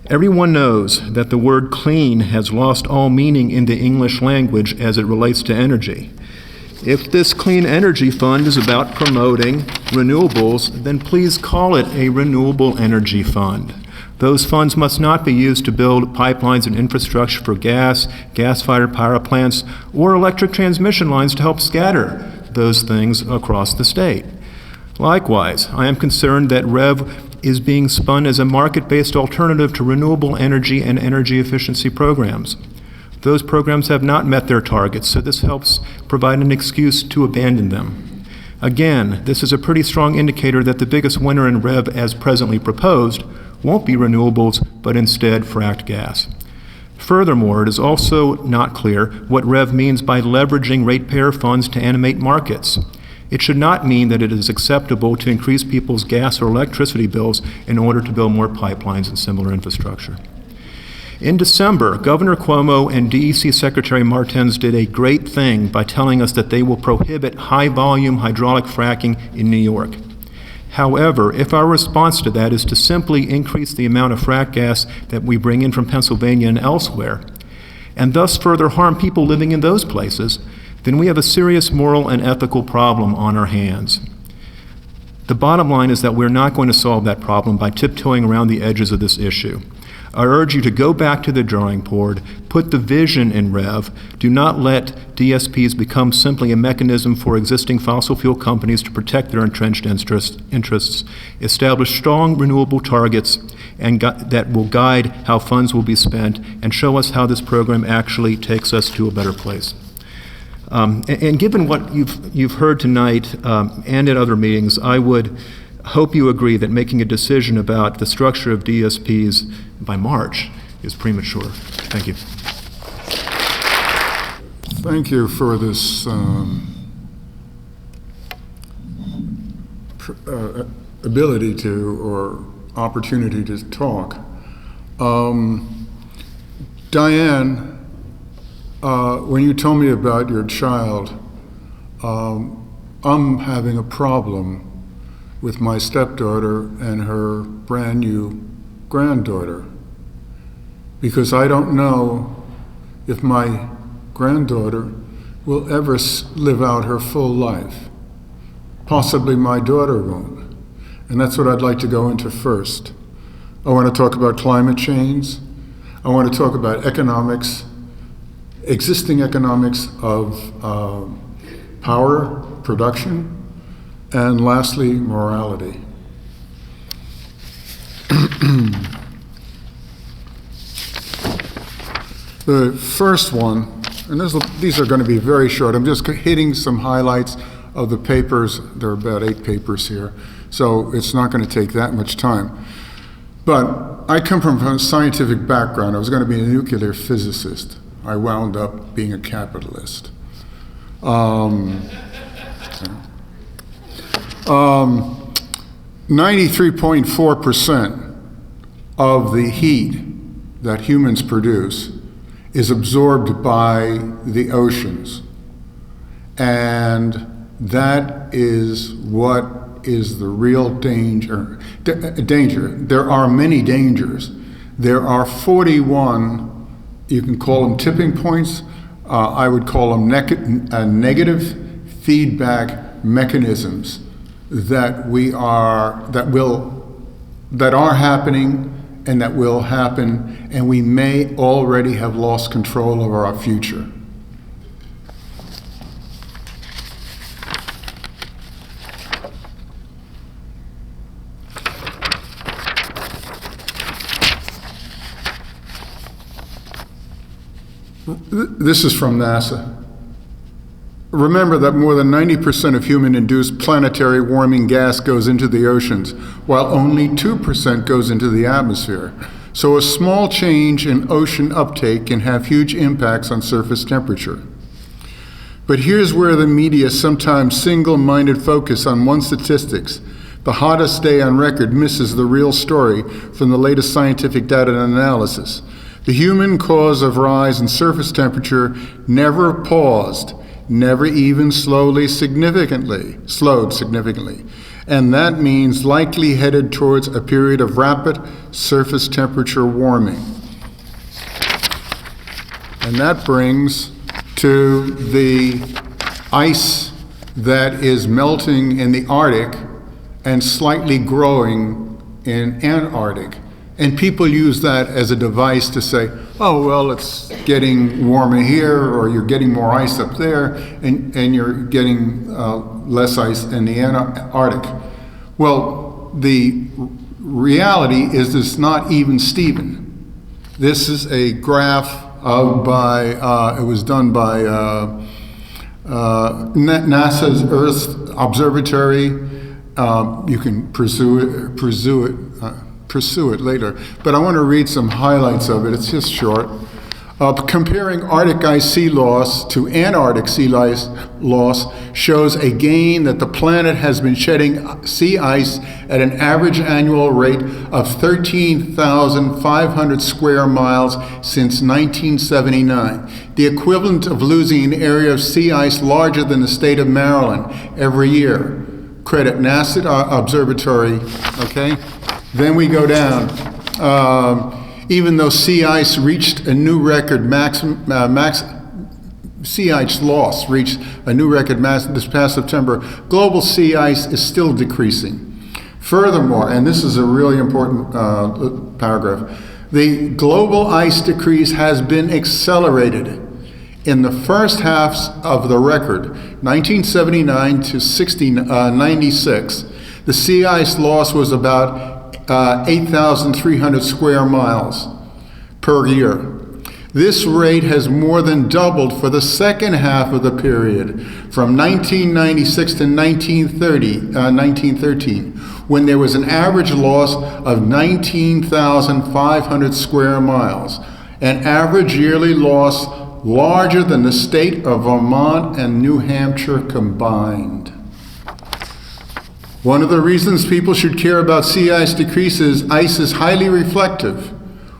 Everyone knows that the word clean has lost all meaning in the English language as it relates to energy. If this Clean Energy Fund is about promoting renewables, then please call it a renewable energy fund. Those funds must not be used to build pipelines and infrastructure for gas-fired power plants, or electric transmission lines to help scatter those things across the state. Likewise, I am concerned that REV is being spun as a market-based alternative to renewable energy and energy efficiency programs. Those programs have not met their targets, so this helps provide an excuse to abandon them. Again, this is a pretty strong indicator that the biggest winner in REV as presently proposed won't be renewables, but instead fracked gas. Furthermore, it is also not clear what REV means by leveraging ratepayer funds to animate markets. It should not mean that it is acceptable to increase people's gas or electricity bills in order to build more pipelines and similar infrastructure. In December, Governor Cuomo and DEC Secretary Martens did a great thing by telling us that they will prohibit high-volume hydraulic fracking in New York. However, if our response to that is to simply increase the amount of frack gas that we bring in from Pennsylvania and elsewhere, and thus further harm people living in those places, then we have a serious moral and ethical problem on our hands. The bottom line is that we're not going to solve that problem by tiptoeing around the edges of this issue. I urge you to go back to the drawing board, put the vision in REV, do not let DSPs become simply a mechanism for existing fossil fuel companies to protect their entrenched interests, establish strong renewable targets and that will guide how funds will be spent, and show us how this program actually takes us to a better place. And given what you've heard tonight and at other meetings, I would hope you agree that making a decision about the structure of DSPs by March is premature. Thank you. Thank you for this ability to, or opportunity to talk. Diane, when you told me about your child, I'm having a problem with my stepdaughter and her brand new granddaughter, because I don't know if my granddaughter will ever live out her full life. Possibly my daughter won't. And that's what I'd like to go into first. I want to talk about climate change. I want to talk about economics, existing economics of power production, and lastly, morality. The first one, and these are going to be very short. I'm just hitting some highlights of the papers. There are about 8 papers here, so it's not going to take that much time. But I come from a scientific background. I was going to be a nuclear physicist. I wound up being a capitalist. .4% of the heat that humans produce is absorbed by the oceans. And that is what is the real danger. There are many dangers. There are 41, you can call them tipping points. I would call them negative feedback mechanisms that are happening and that will happen, and we may already have lost control over our future. This is from NASA. Remember that more than 90% of human-induced planetary warming gas goes into the oceans, while only 2% goes into the atmosphere. So a small change in ocean uptake can have huge impacts on surface temperature. But here's where the media sometimes single-minded focus on one statistics. The hottest day on record misses the real story from the latest scientific data and analysis. The human cause of rise in surface temperature never paused, never even slowed significantly. And that means likely headed towards a period of rapid surface temperature warming. And that brings to the ice that is melting in the Arctic and slightly growing in Antarctic. And people use that as a device to say, oh, well, it's getting warmer here, or you're getting more ice up there, and you're getting less ice in the Arctic. Well, the reality is it's not even Steven. This is a graph it was done by NASA's Earth Observatory. You can pursue it later. But I want to read some highlights of it. It's just short. Comparing Arctic ice sea loss to Antarctic sea ice loss shows a gain that the planet has been shedding sea ice at an average annual rate of 13,500 square miles since 1979, the equivalent of losing an area of sea ice larger than the state of Maryland every year. Credit NASA Observatory, okay? Then we go down. Even though sea ice reached a new record sea ice loss reached a new record this past September, global sea ice is still decreasing. Furthermore, and this is a really important paragraph, the global ice decrease has been accelerated. In the first half of the record, 1979 to 96, the sea ice loss was about 8,300 square miles per year. This rate has more than doubled for the second half of the period, from 1996 to 1913, when there was an average loss of 19,500 square miles, an average yearly loss larger than the state of Vermont and New Hampshire combined. One of the reasons people should care about sea ice decreases, ice is highly reflective,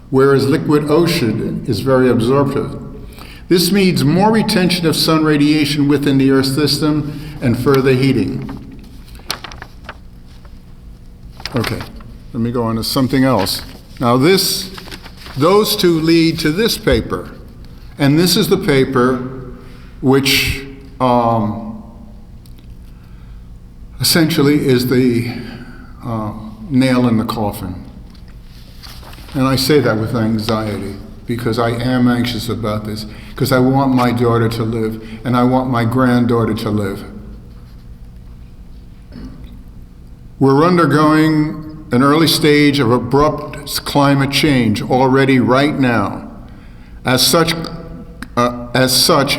whereas liquid ocean is very absorptive. This means more retention of sun radiation within the Earth system and further heating. Okay, let me go on to something else. Now those two lead to this paper. And this is the paper which essentially is the nail in the coffin. And I say that with anxiety, because I am anxious about this, because I want my daughter to live, and I want my granddaughter to live. We're undergoing an early stage of abrupt climate change already right now. As such,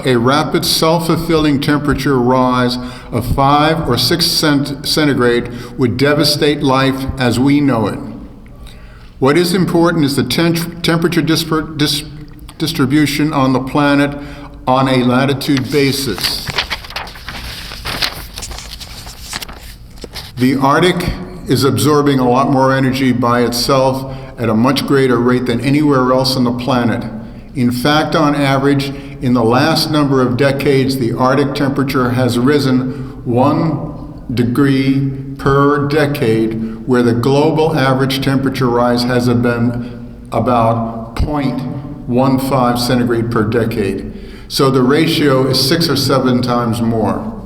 a rapid self-fulfilling temperature rise of 5 or 6 centigrade would devastate life as we know it. What is important is the temperature distribution on the planet on a latitude basis. The Arctic is absorbing a lot more energy by itself at a much greater rate than anywhere else on the planet. In fact, on average, in the last number of decades, the Arctic temperature has risen 1 degree per decade, where the global average temperature rise has been about 0.15 centigrade per decade. So the ratio is 6 or 7 times more.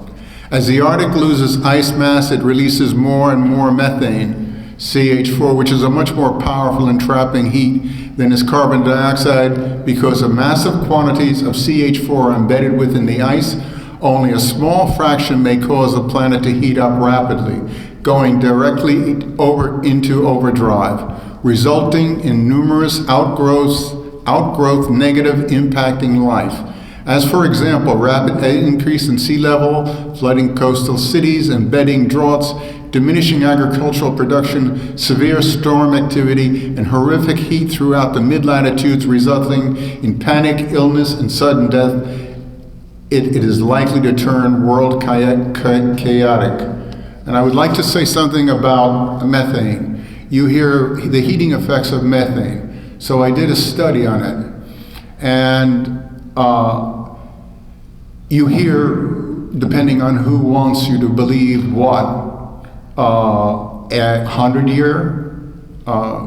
As the Arctic loses ice mass, it releases more and more methane, CH4, which is a much more powerful in trapping heat than is carbon dioxide, because of massive quantities of CH4 embedded within the ice. Only a small fraction may cause the planet to heat up rapidly, going directly into overdrive, resulting in numerous outgrowth negative impacting life. As for example, rapid increase in sea level, flooding coastal cities, embedding droughts, diminishing agricultural production, severe storm activity, and horrific heat throughout the mid-latitudes, resulting in panic, illness, and sudden death. It is likely to turn world chaotic. And I would like to say something about methane. You hear the heating effects of methane. So I did a study on it. And you hear, depending on who wants you to believe what, 100 year,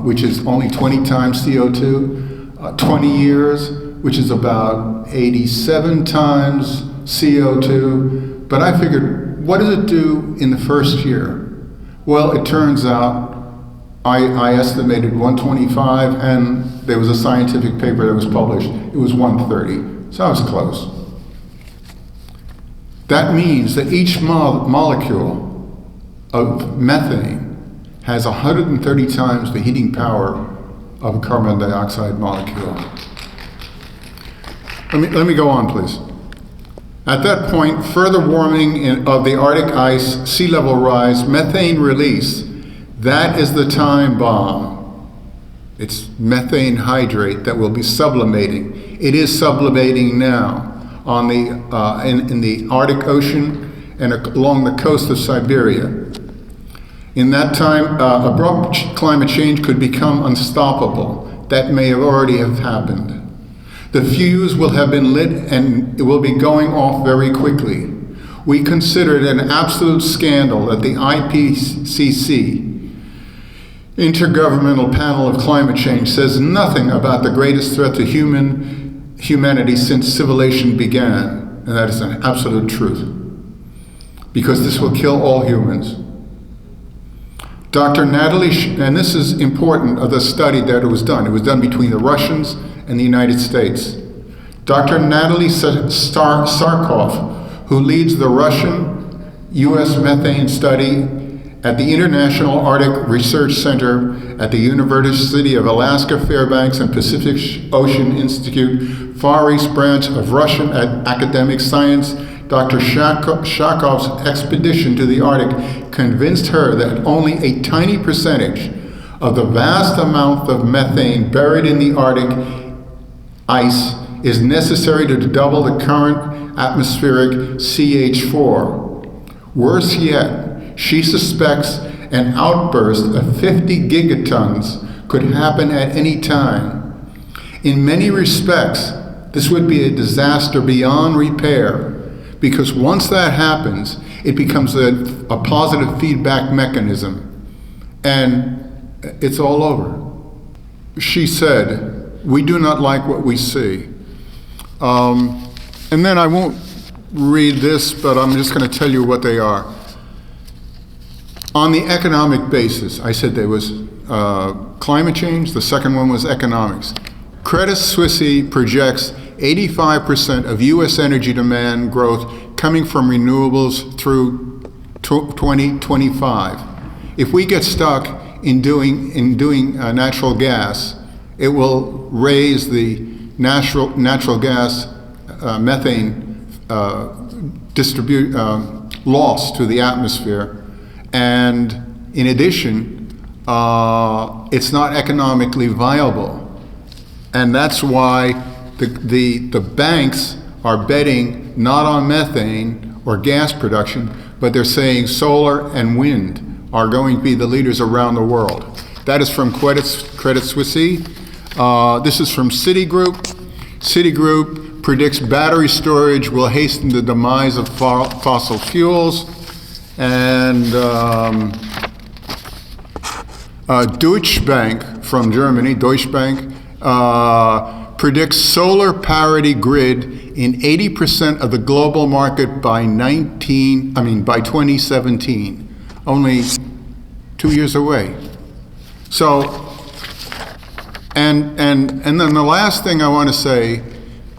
which is only 20 times CO2, 20 years, which is about 87 times CO2. But I figured, what does it do in the first year? Well, it turns out I estimated 125, and there was a scientific paper that was published. It was 130, so I was close. That means that each molecule of methane has 130 times the heating power of a carbon dioxide molecule. Let me go on, please. At that point, further warming of the Arctic ice, sea level rise, methane release, that is the time bomb. It's methane hydrate that will be sublimating. It is sublimating now on the in the Arctic Ocean and along the coast of Siberia. In that time, abrupt climate change could become unstoppable. That may have already have happened. The fuse will have been lit and it will be going off very quickly. We consider it an absolute scandal that the IPCC, Intergovernmental Panel of Climate Change, says nothing about the greatest threat to humanity since civilization began. And that is an absolute truth, because this will kill all humans. Dr. Natalie, and this is important of the study that it was done between the Russians and the United States. Dr. Natalie Sarkov, who leads the Russian-US methane study at the International Arctic Research Center at the University of Alaska Fairbanks and Pacific Ocean Institute, Far East Branch of Russian Academic Science, Dr. Shakov's expedition to the Arctic convinced her that only a tiny percentage of the vast amount of methane buried in the Arctic ice is necessary to double the current atmospheric CH4. Worse yet, she suspects an outburst of 50 gigatons could happen at any time. In many respects, this would be a disaster beyond repair, because once that happens, it becomes a positive feedback mechanism, and it's all over. She said, "We do not like what we see." And then I won't read this, but I'm just going to tell you what they are. On the economic basis, I said there was climate change, the second one was economics. Credit Suisse projects 85% of U.S. energy demand growth coming from renewables through 2025. If we get stuck in doing natural gas, it will raise the natural gas methane loss to the atmosphere, and in addition, it's not economically viable, and that's why the banks are betting not on methane or gas production, but they're saying solar and wind. are going to be the leaders around the world. That is from Credit Suisse. This is from Citigroup. Citigroup predicts battery storage will hasten the demise of fossil fuels. And Deutsche Bank from Germany, Deutsche Bank, predicts solar parity grid in 80% of the global market by 2017, only 2 years away. So, and then the last thing I want to say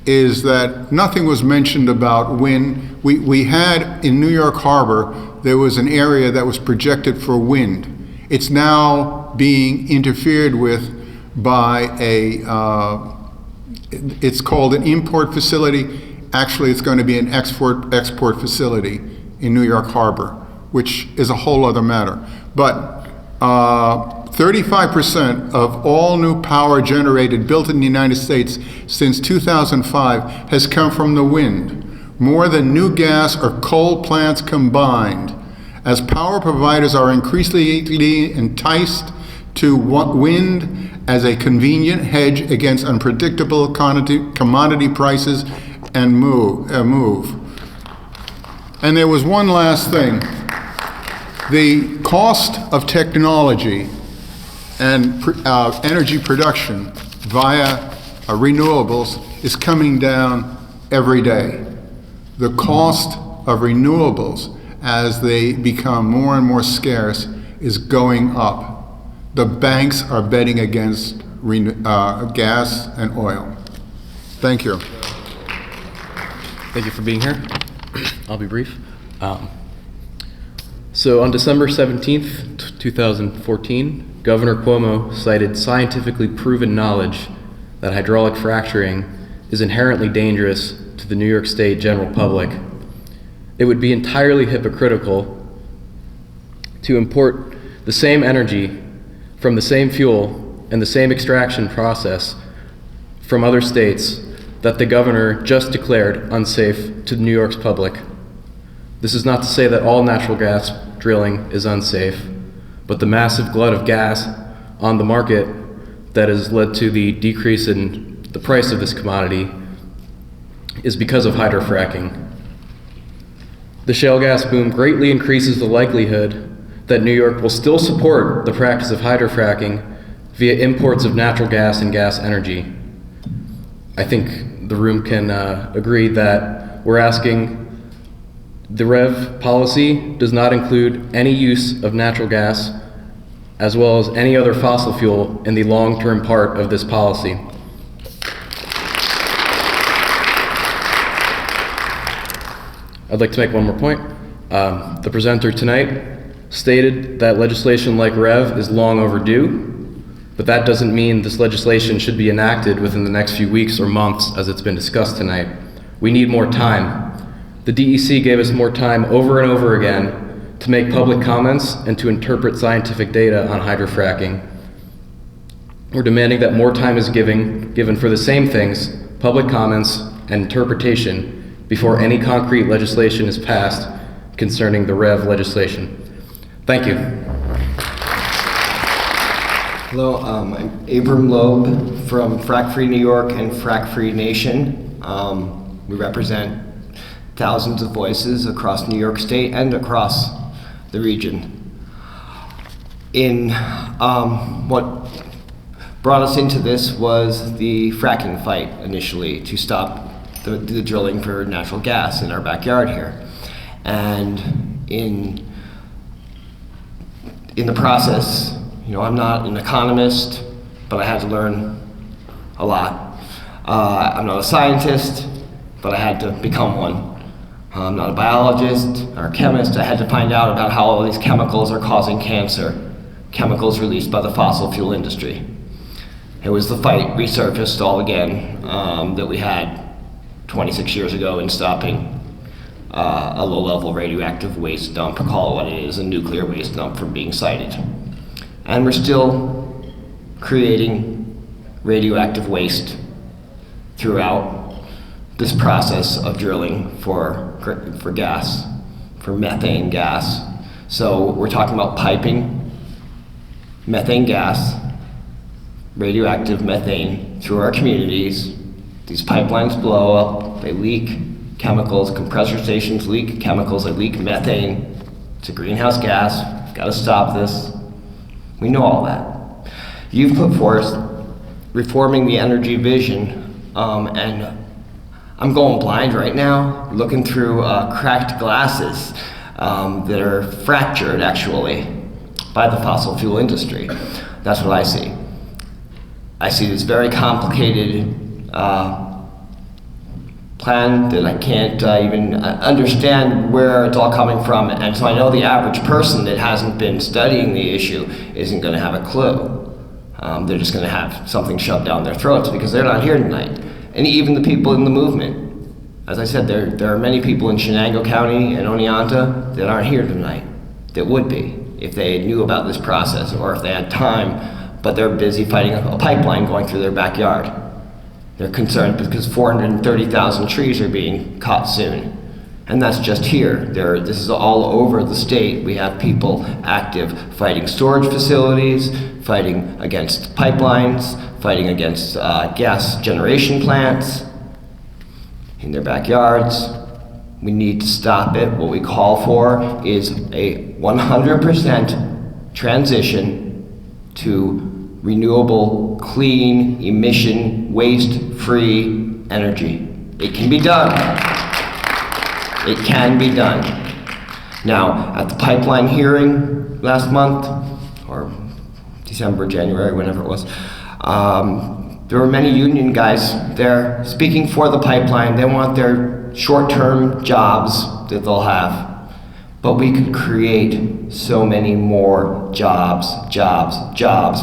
is that nothing was mentioned about wind. We had in New York Harbor, there was an area that was projected for wind. It's now being interfered with by it's called an import facility. Actually, it's going to be an export facility in New York Harbor, which is a whole other matter. But 35% of all new power generated built in the United States since 2005 has come from the wind, more than new gas or coal plants combined. As power providers are increasingly enticed to wind as a convenient hedge against unpredictable commodity prices and move. And there was one last thing. The cost of technology and energy production via renewables is coming down every day. The cost of renewables, as they become more and more scarce, is going up. The banks are betting against gas and oil. Thank you. Thank you for being here. I'll be brief. So on December 17th, 2014, Governor Cuomo cited scientifically proven knowledge that hydraulic fracturing is inherently dangerous to the New York State general public. It would be entirely hypocritical to import the same energy from the same fuel and the same extraction process from other states that the governor just declared unsafe to New York's public. This is not to say that all natural gas drilling is unsafe, but the massive glut of gas on the market that has led to the decrease in the price of this commodity is because of hydrofracking. The shale gas boom greatly increases the likelihood that New York will still support the practice of hydrofracking via imports of natural gas and gas energy. I think the room can agree that we're asking the REV policy does not include any use of natural gas as well as any other fossil fuel in the long-term part of this policy. I'd like to make one more point. The presenter tonight stated that legislation like REV is long overdue, but that doesn't mean this legislation should be enacted within the next few weeks or months as it's been discussed tonight. We need more time. The DEC gave us more time over and over again to make public comments and to interpret scientific data on hydrofracking. We're demanding that more time is given for the same things, public comments and interpretation, before any concrete legislation is passed concerning the REV legislation. Thank you. Hello, I'm Abram Loeb from Frack Free New York and Frack Free Nation. We represent thousands of voices across New York State and across the region. What brought us into this was the fracking fight initially to stop the drilling for natural gas in our backyard here. And in the process, I'm not an economist, but I had to learn a lot. I'm not a scientist, but I had to become one. I'm not a biologist or a chemist. I had to find out about how all these chemicals are causing cancer, chemicals released by the fossil fuel industry. It was the fight resurfaced all again that we had 26 years ago in stopping a low-level radioactive waste dump, call it what it is, a nuclear waste dump, from being sited. And we're still creating radioactive waste throughout this process of drilling for gas, for methane gas, So we're talking about piping methane gas, radioactive methane through our communities. These pipelines blow up, they leak chemicals, compressor stations leak chemicals, they leak methane. It's a greenhouse gas, gotta stop this. We know all that. You've put forth reforming the energy vision, and I'm going blind right now, looking through cracked glasses that are fractured, actually, by the fossil fuel industry. That's what I see. I see this very complicated plan that I can't even understand where it's all coming from, and so I know the average person that hasn't been studying the issue isn't going to have a clue. They're just going to have something shoved down their throats because they're not here tonight. And even the people in the movement. As I said, there are many people in Shenango County and Oneonta that aren't here tonight, that would be if they knew about this process or if they had time, but they're busy fighting a pipeline going through their backyard. They're concerned because 430,000 trees are being cut soon. And that's just here. This is all over the state. We have people active fighting storage facilities, fighting against pipelines, fighting against gas generation plants in their backyards. We need to stop it. What we call for is a 100% transition to renewable, clean, emission, waste-free energy. It can be done. It can be done. Now, at the pipeline hearing last month, or December, January, whenever it was, there were many union guys there speaking for the pipeline. They want their short-term jobs that they'll have. But we could create so many more jobs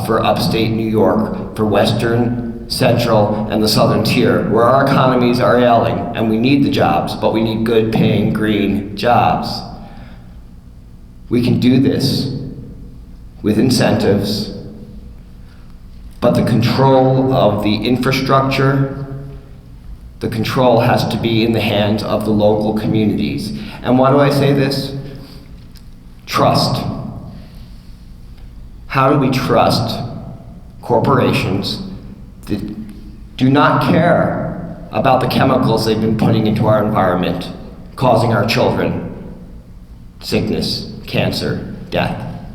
for upstate New York, for Western, Central, and the Southern Tier, where our economies are ailing, and we need the jobs, but we need good paying green jobs. We can do this with incentives, but the control of the infrastructure, the control has to be in the hands of the local communities. And why do I say this? Trust. How do we trust corporations that do not care about the chemicals they've been putting into our environment, causing our children sickness, cancer, death?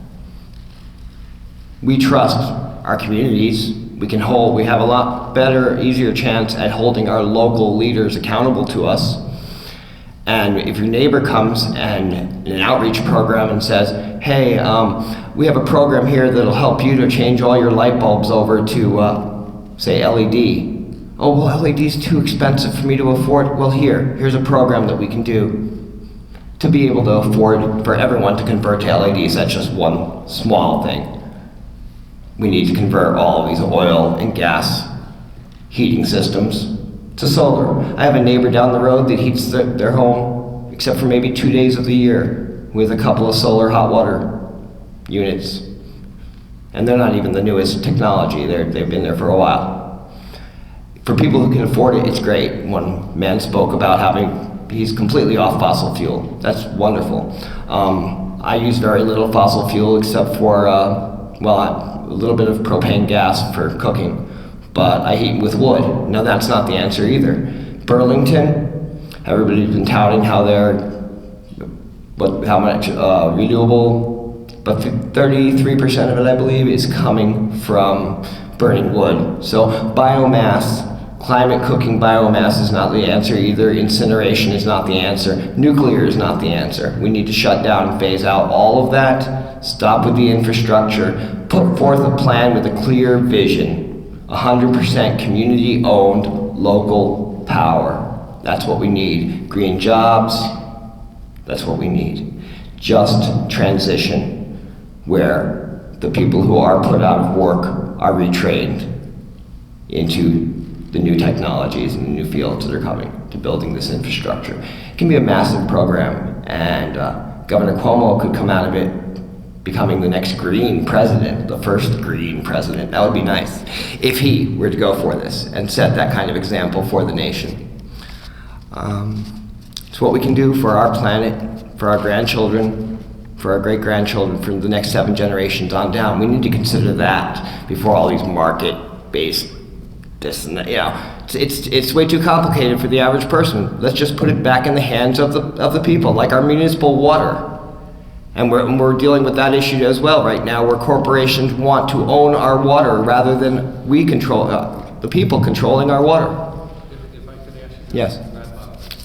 We trust our communities. We have a lot better, easier chance at holding our local leaders accountable to us. And if your neighbor comes and in an outreach program and says, hey, we have a program here that'll help you to change all your light bulbs over to, say, LED. Oh, well, LED's too expensive for me to afford. Well, here's a program that we can do to be able to afford for everyone to convert to LEDs. That's just one small thing. We need to convert all of these oil and gas heating systems to solar. I have a neighbor down the road that heats their home, except for maybe 2 days of the year, with a couple of solar hot water units. And they're not even the newest technology. They've been there for a while. For people who can afford it, it's great. One man spoke about he's completely off fossil fuel. That's wonderful. I use very little fossil fuel except for, a little bit of propane gas for cooking, but I heat with wood. Now that's not the answer either. Burlington, everybody's been touting how much renewable, but 33% of it, I believe, is coming from burning wood. So biomass, climate cooking biomass is not the answer either. Incineration is not the answer. Nuclear is not the answer. We need to shut down and phase out all of that, stop with the infrastructure, put forth a plan with a clear vision, 100% community-owned local power. That's what we need. Green jobs, that's what we need. Just transition, where the people who are put out of work are retrained into the new technologies and the new fields that are coming to building this infrastructure. It can be a massive program, and Governor Cuomo could come out of it becoming the next green president, the first green president. That would be nice if he were to go for this and set that kind of example for the nation. It's what we can do for our planet, for our grandchildren, for our great-grandchildren, for the next 7 generations on down. We need to consider that before all these market-based this and that, it's way too complicated for the average person. Let's just put it back in the hands of the people, like our municipal water. And we're dealing with that issue as well right now, where corporations want to own our water rather than we control, the people controlling our water. If I could ask you. Yes.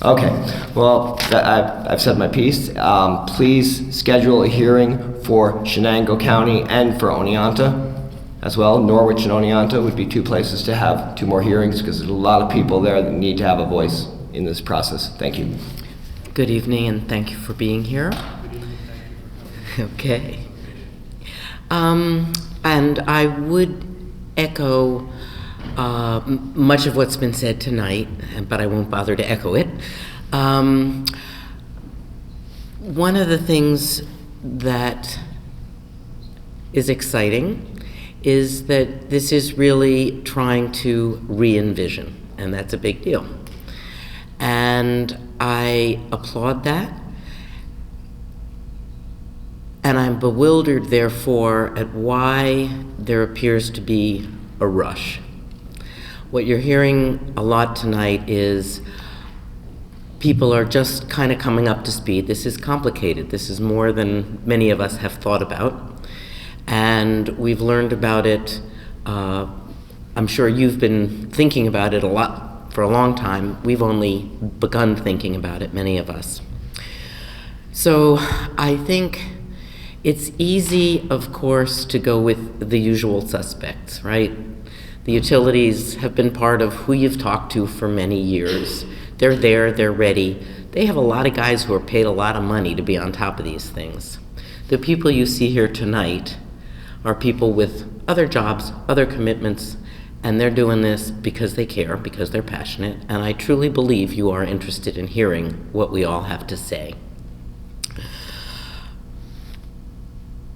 Okay. Well, I've said my piece. Please schedule a hearing for Shenango County and for Oneonta as well. Norwich and Oneonta would be 2 places to have 2 more hearings, because there's a lot of people there that need to have a voice in this process. Thank you. Good evening, and thank you for being here. Okay. And I would echo much of what's been said tonight, but I won't bother to echo it. One of the things that is exciting is that this is really trying to re-envision, and that's a big deal. And I applaud that. And I'm bewildered, therefore, at why there appears to be a rush. What you're hearing a lot tonight is people are just kind of coming up to speed. This is complicated. This is more than many of us have thought about. And we've learned about it. I'm sure you've been thinking about it a lot for a long time. We've only begun thinking about it, many of us. So I think it's easy, of course, to go with the usual suspects, right? The utilities have been part of who you've talked to for many years. They're there, they're ready. They have a lot of guys who are paid a lot of money to be on top of these things. The people you see here tonight are people with other jobs, other commitments, and they're doing this because they care, because they're passionate, and I truly believe you are interested in hearing what we all have to say.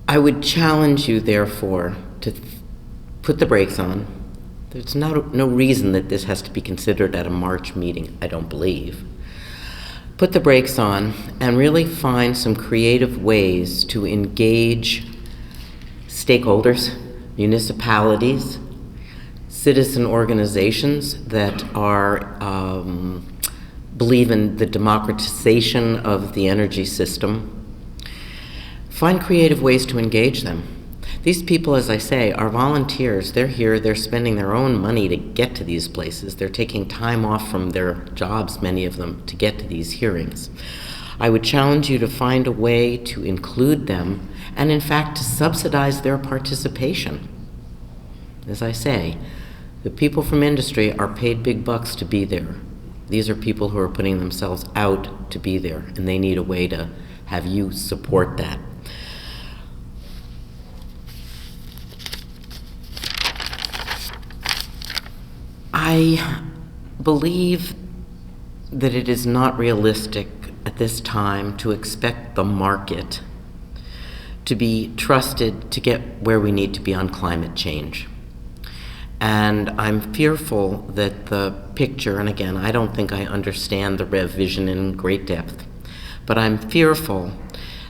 I would challenge you, therefore, to put the brakes on. There's no reason that this has to be considered at a March meeting, I don't believe. Put the brakes on and really find some creative ways to engage stakeholders, municipalities, citizen organizations that are believe in the democratization of the energy system. Find creative ways to engage them. These people, as I say, are volunteers. They're here, they're spending their own money to get to these places. They're taking time off from their jobs, many of them, to get to these hearings. I would challenge you to find a way to include them and, in fact, to subsidize their participation. As I say, the people from industry are paid big bucks to be there. These are people who are putting themselves out to be there, and they need a way to have you support that. I believe that it is not realistic at this time to expect the market to be trusted to get where we need to be on climate change. And I'm fearful that the picture, and again, I don't think I understand the REV vision in great depth, but I'm fearful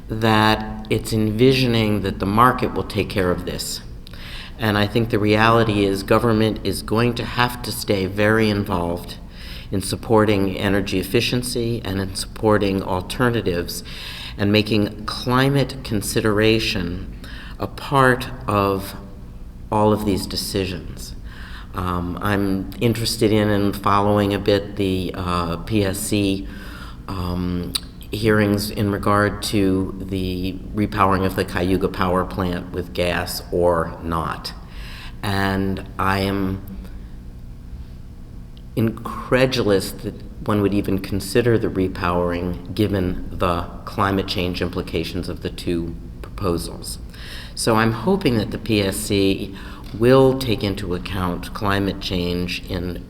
that it's envisioning that the market will take care of this. And I think the reality is government is going to have to stay very involved in supporting energy efficiency and in supporting alternatives and making climate consideration a part of all of these decisions. I'm interested in and following a bit the PSC hearings in regard to the repowering of the Cayuga power plant with gas or not. And I am incredulous that one would even consider the repowering given the climate change implications of the 2 proposals. So I'm hoping that the PSC will take into account climate change in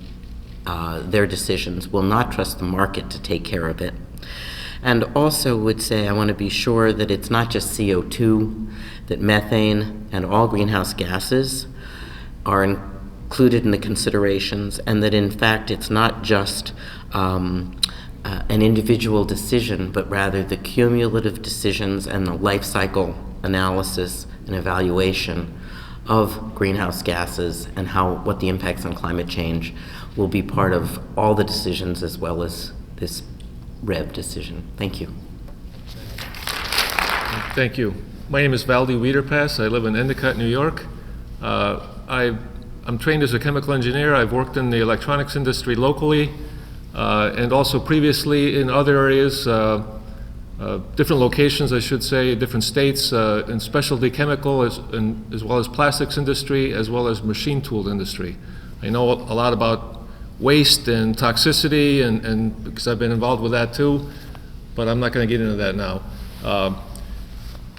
their decisions, will not trust the market to take care of it. And also would say I want to be sure that it's not just CO2, that methane and all greenhouse gases are included in the considerations, and that in fact it's not just an individual decision, but rather the cumulative decisions and the life cycle analysis and evaluation of greenhouse gases and what the impacts on climate change will be part of all the decisions as well as this REV decision. Thank you. Thank you. My name is Valdi Wiederpass. I live in Endicott, New York. I'm trained as a chemical engineer. I've worked in the electronics industry locally and also previously in other areas, different locations, I should say, different states, in specialty chemical as well as plastics industry, as well as machine tool industry. I know a lot about waste and toxicity, and because I've been involved with that too, but I'm not going to get into that now.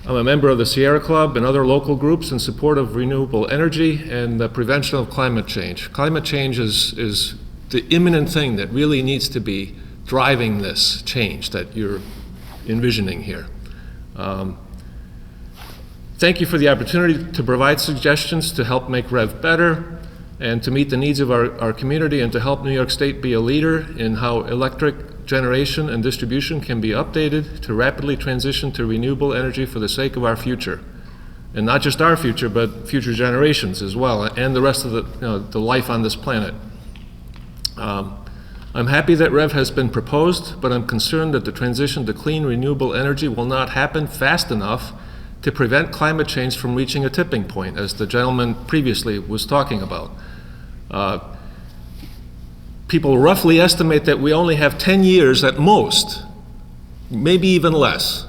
I'm a member of the Sierra Club and other local groups in support of renewable energy and the prevention of climate change. Climate change is the imminent thing that really needs to be driving this change that you're envisioning here. Thank you for the opportunity to provide suggestions to help make REV better and to meet the needs of our community and to help New York State be a leader in how electric generation and distribution can be updated to rapidly transition to renewable energy for the sake of our future. And not just our future, but future generations as well, and the rest of the life on this planet. I'm happy that REV has been proposed, but I'm concerned that the transition to clean, renewable energy will not happen fast enough to prevent climate change from reaching a tipping point, as the gentleman previously was talking about. People roughly estimate that we only have 10 years at most, maybe even less,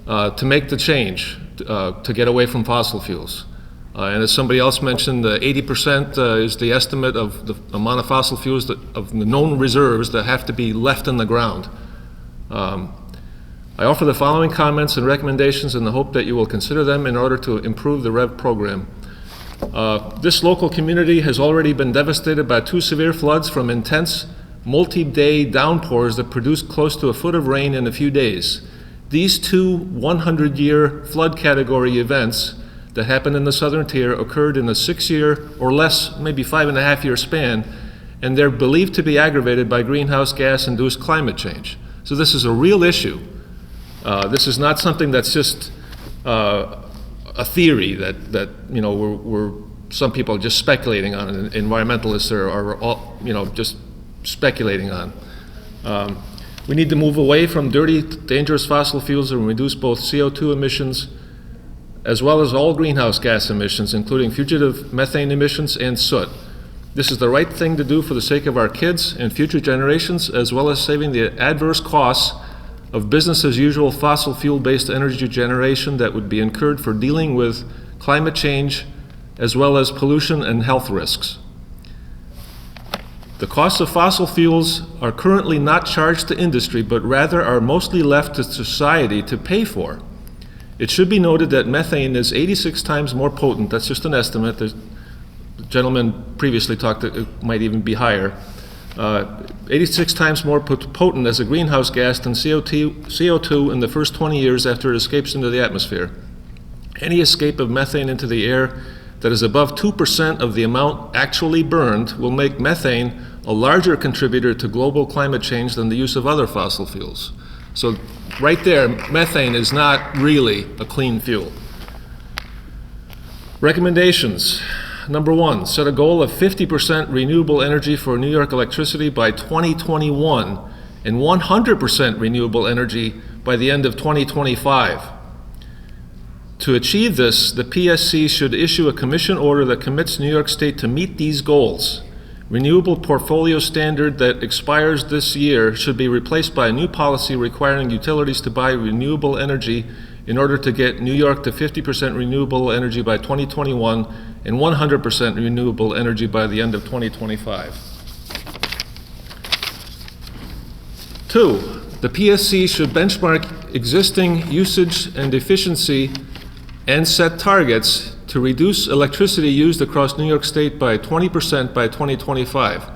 to make the change, to get away from fossil fuels. And as somebody else mentioned, 80% is the estimate of the amount of fossil fuels, of the known reserves that have to be left in the ground. I offer the following comments and recommendations in the hope that you will consider them in order to improve the REV program. This local community has already been devastated by 2 severe floods from intense multi-day downpours that produced close to a foot of rain in a few days. These 2 100-year flood category events that happened in the southern tier occurred in a 6-year or less, maybe 5.5-year span, and they're believed to be aggravated by greenhouse gas-induced climate change. So this is a real issue. This is not something that's just a theory that we're some people are just speculating on, and environmentalists are all, just speculating on. We need to move away from dirty, dangerous fossil fuels and reduce both CO2 emissions as well as all greenhouse gas emissions, including fugitive methane emissions and soot. This is the right thing to do for the sake of our kids and future generations, as well as saving the adverse costs of business as usual fossil fuel-based energy generation that would be incurred for dealing with climate change, as well as pollution and health risks. The costs of fossil fuels are currently not charged to industry, but rather are mostly left to society to pay for. It should be noted that methane is 86 times more potent. That's just an estimate. The gentleman previously talked that it might even be higher. 86 times more potent as a greenhouse gas than CO2 in the first 20 years after it escapes into the atmosphere. Any escape of methane into the air that is above 2% of the amount actually burned will make methane a larger contributor to global climate change than the use of other fossil fuels. So right there, methane is not really a clean fuel. Recommendations. Number 1, set a goal of 50% renewable energy for New York electricity by 2021 and 100% renewable energy by the end of 2025. To achieve this, the PSC should issue a commission order that commits New York State to meet these goals. Renewable portfolio standard that expires this year should be replaced by a new policy requiring utilities to buy renewable energy in order to get New York to 50% renewable energy by 2021 and 100% renewable energy by the end of 2025. 2, the PSC should benchmark existing usage and efficiency and set targets to reduce electricity used across New York State by 20% by 2025.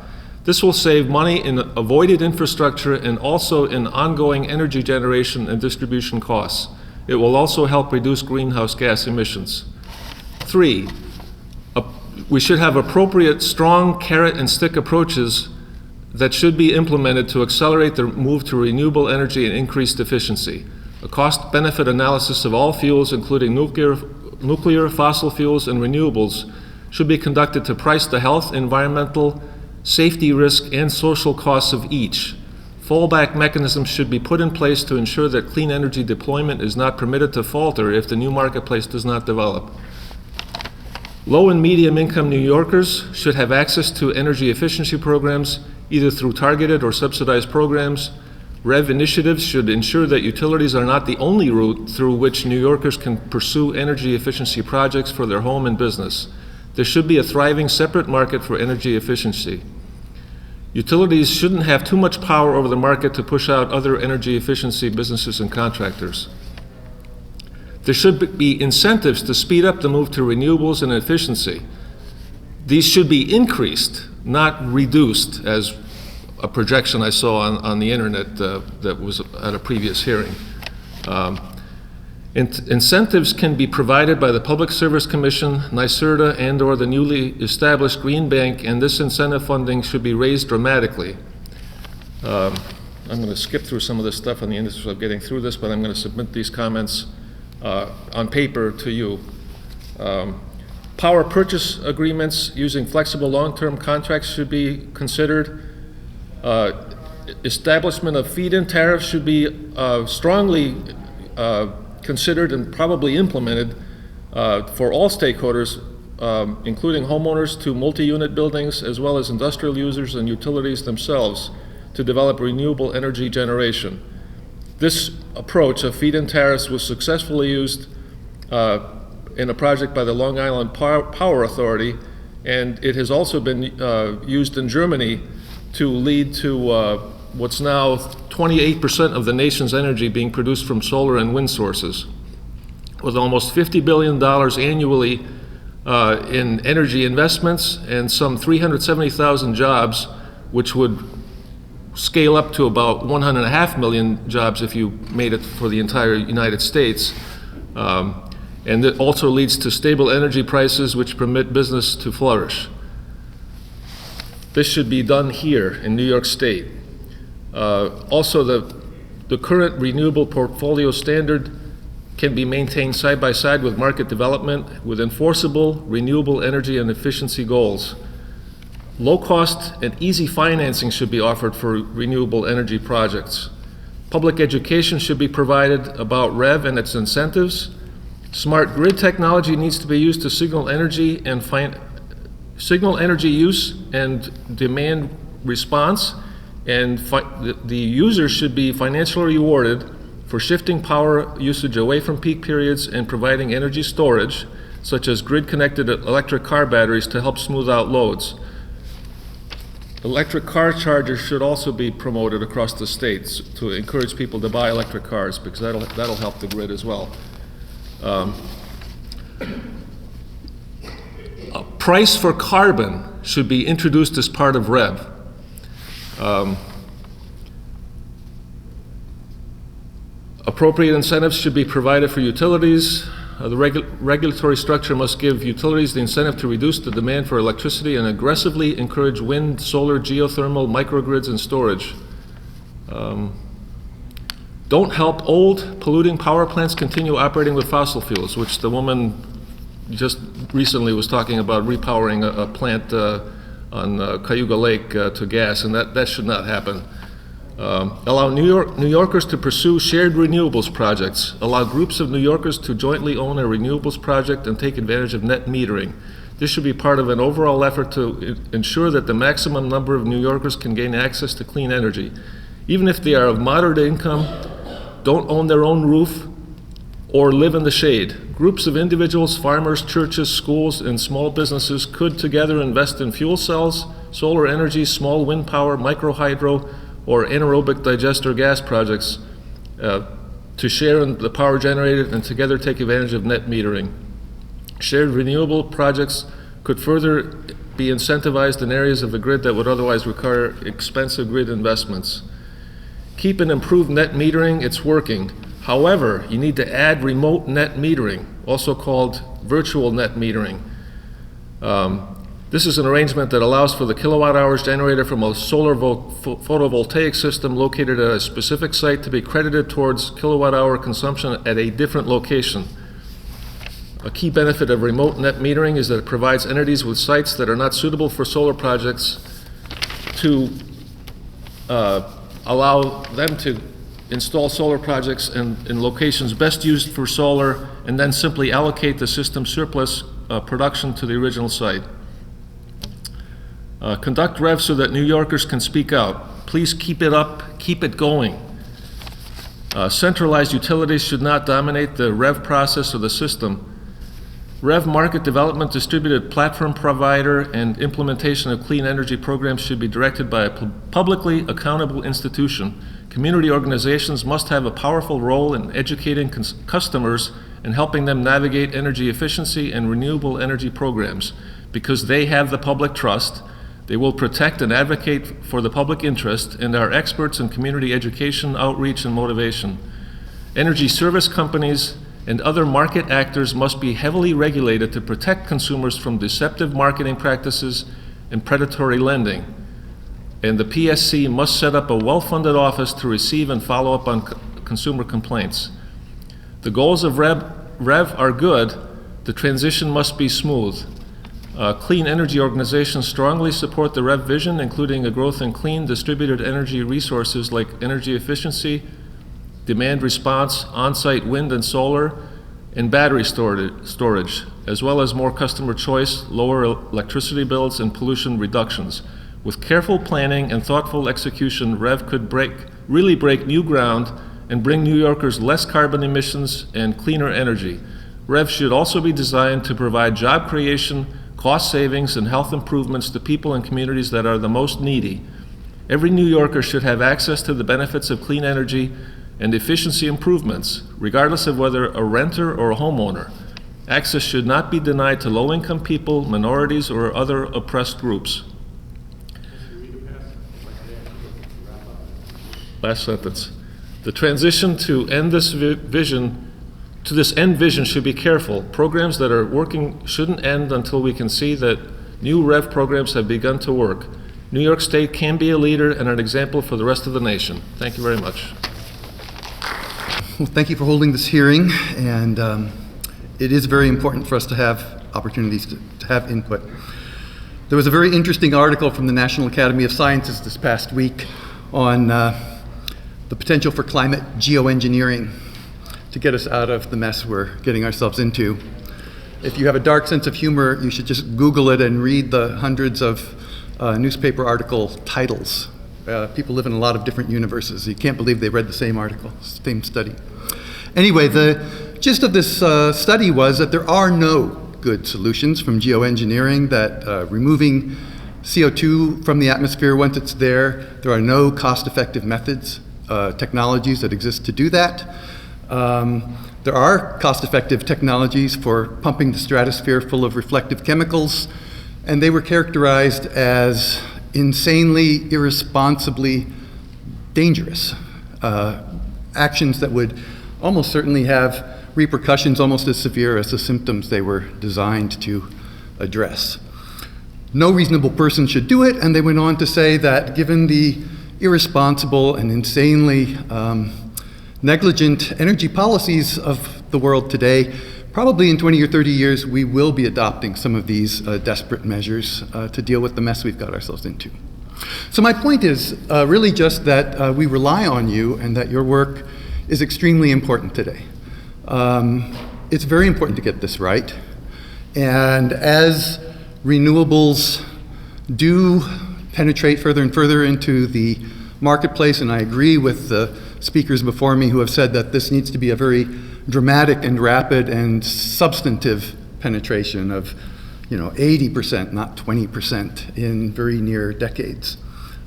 This will save money in avoided infrastructure and also in ongoing energy generation and distribution costs. It will also help reduce greenhouse gas emissions. 3, we should have appropriate strong carrot and stick approaches that should be implemented to accelerate the move to renewable energy and increased efficiency. A cost-benefit analysis of all fuels, including nuclear, fossil fuels, and renewables, should be conducted to price the health, environmental, safety risk, and social costs of each. Fallback mechanisms should be put in place to ensure that clean energy deployment is not permitted to falter if the new marketplace does not develop. Low and medium income New Yorkers should have access to energy efficiency programs, either through targeted or subsidized programs. REV initiatives should ensure that utilities are not the only route through which New Yorkers can pursue energy efficiency projects for their home and business. There should be a thriving separate market for energy efficiency. Utilities shouldn't have too much power over the market to push out other energy efficiency businesses and contractors. There should be incentives to speed up the move to renewables and efficiency. These should be increased, not reduced, as a projection I saw on the internet that was at a previous hearing. Incentives can be provided by the Public Service Commission, NYSERDA, and/or the newly established Green Bank, and this incentive funding should be raised dramatically. I'm going to skip through some of this stuff on the interest of getting through this, but I'm going to submit these comments on paper to you. Power purchase agreements using flexible long-term contracts should be considered. Establishment of feed-in tariffs should be strongly considered and probably implemented for all stakeholders, including homeowners to multi-unit buildings, as well as industrial users and utilities themselves, to develop renewable energy generation. This approach of feed-in tariffs was successfully used in a project by the Long Island Power Authority, and it has also been used in Germany to lead to what's now 28% of the nation's energy being produced from solar and wind sources. With almost $50 billion annually in energy investments and some 370,000 jobs, which would scale up to about 1.5 million jobs if you made it for the entire United States. And it also leads to stable energy prices which permit business to flourish. This should be done here in New York State. Also, the current renewable portfolio standard can be maintained side by side with market development with enforceable renewable energy and efficiency goals. Low cost and easy financing should be offered for renewable energy projects. Public education should be provided about REV and its incentives. Smart grid technology needs to be used to signal energy use and demand response, and the user should be financially rewarded for shifting power usage away from peak periods and providing energy storage, such as grid-connected electric car batteries to help smooth out loads. Electric car chargers should also be promoted across the states to encourage people to buy electric cars, because that'll help the grid as well. A price for carbon should be introduced as part of REV. Appropriate incentives should be provided for utilities. The regulatory structure must give utilities the incentive to reduce the demand for electricity and aggressively encourage wind, solar, geothermal, microgrids, and storage. Don't help old, polluting power plants continue operating with fossil fuels, which the woman just recently was talking about repowering a plant on Cayuga Lake to gas, and that should not happen. Allow New Yorkers to pursue shared renewables projects. Allow groups of New Yorkers to jointly own a renewables project and take advantage of net metering. This should be part of an overall effort to ensure that the maximum number of New Yorkers can gain access to clean energy. Even if they are of moderate income, don't own their own roof, or live in the shade. Groups of individuals, farmers, churches, schools, and small businesses could together invest in fuel cells, solar energy, small wind power, microhydro, or anaerobic digester gas projects to share in the power generated and together take advantage of net metering. Shared renewable projects could further be incentivized in areas of the grid that would otherwise require expensive grid investments. Keep and improve net metering, it's working. However, you need to add remote net metering, also called virtual net metering. This is an arrangement that allows for the kilowatt hours generated from a solar photovoltaic system located at a specific site to be credited towards kilowatt hour consumption at a different location. A key benefit of remote net metering is that it provides entities with sites that are not suitable for solar projects to allow them to install solar projects in locations best used for solar, and then simply allocate the system surplus production to the original site. Conduct REV so that New Yorkers can speak out. Please keep it up, keep it going. Centralized utilities should not dominate the REV process or the system. REV market development, distributed platform provider, and implementation of clean energy programs should be directed by a publicly accountable institution. Community organizations must have a powerful role in educating customers and helping them navigate energy efficiency and renewable energy programs. Because they have the public trust, they will protect and advocate for the public interest and are experts in community education, outreach, and motivation. Energy service companies and other market actors must be heavily regulated to protect consumers from deceptive marketing practices and predatory lending. And the PSC must set up a well-funded office to receive and follow up on consumer complaints. The goals of REV are good. The transition must be smooth. Clean energy organizations strongly support the REV vision, including a growth in clean distributed energy resources like energy efficiency, demand response, on-site wind and solar, and battery storage, as well as more customer choice, lower electricity bills, and pollution reductions. With careful planning and thoughtful execution, REV could really break new ground and bring New Yorkers less carbon emissions and cleaner energy. REV should also be designed to provide job creation, cost savings, and health improvements to people and communities that are the most needy. Every New Yorker should have access to the benefits of clean energy and efficiency improvements, regardless of whether a renter or a homeowner. Access should not be denied to low-income people, minorities, or other oppressed groups. Last sentence. The transition to this end vision should be careful. Programs that are working shouldn't end until we can see that new REV programs have begun to work. New York State can be a leader and an example for the rest of the nation. Thank you very much. Well, thank you for holding this hearing, and it is very important for us to have opportunities to have input. There was a very interesting article from the National Academy of Sciences this past week on the potential for climate geoengineering to get us out of the mess we're getting ourselves into. If you have a dark sense of humor, you should just Google it and read the hundreds of newspaper article titles. People live in a lot of different universes. You can't believe they read the same article, same study. Anyway, the gist of this study was that there are no good solutions from geoengineering, that removing CO2 from the atmosphere once it's there, there are no cost-effective methods, technologies that exist to do that. There are cost-effective technologies for pumping the stratosphere full of reflective chemicals, and they were characterized as insanely, irresponsibly dangerous. Actions that would almost certainly have repercussions almost as severe as the symptoms they were designed to address. No reasonable person should do it, and they went on to say that given the irresponsible and insanely negligent energy policies of the world today, probably in 20 or 30 years we will be adopting some of these desperate measures to deal with the mess we've got ourselves into. So my point is really just that we rely on you and that your work is extremely important today. It's very important to get this right, and as renewables do penetrate further and further into the marketplace, and I agree with the speakers before me who have said that this needs to be a very dramatic and rapid and substantive penetration of 80%, not 20% in very near decades.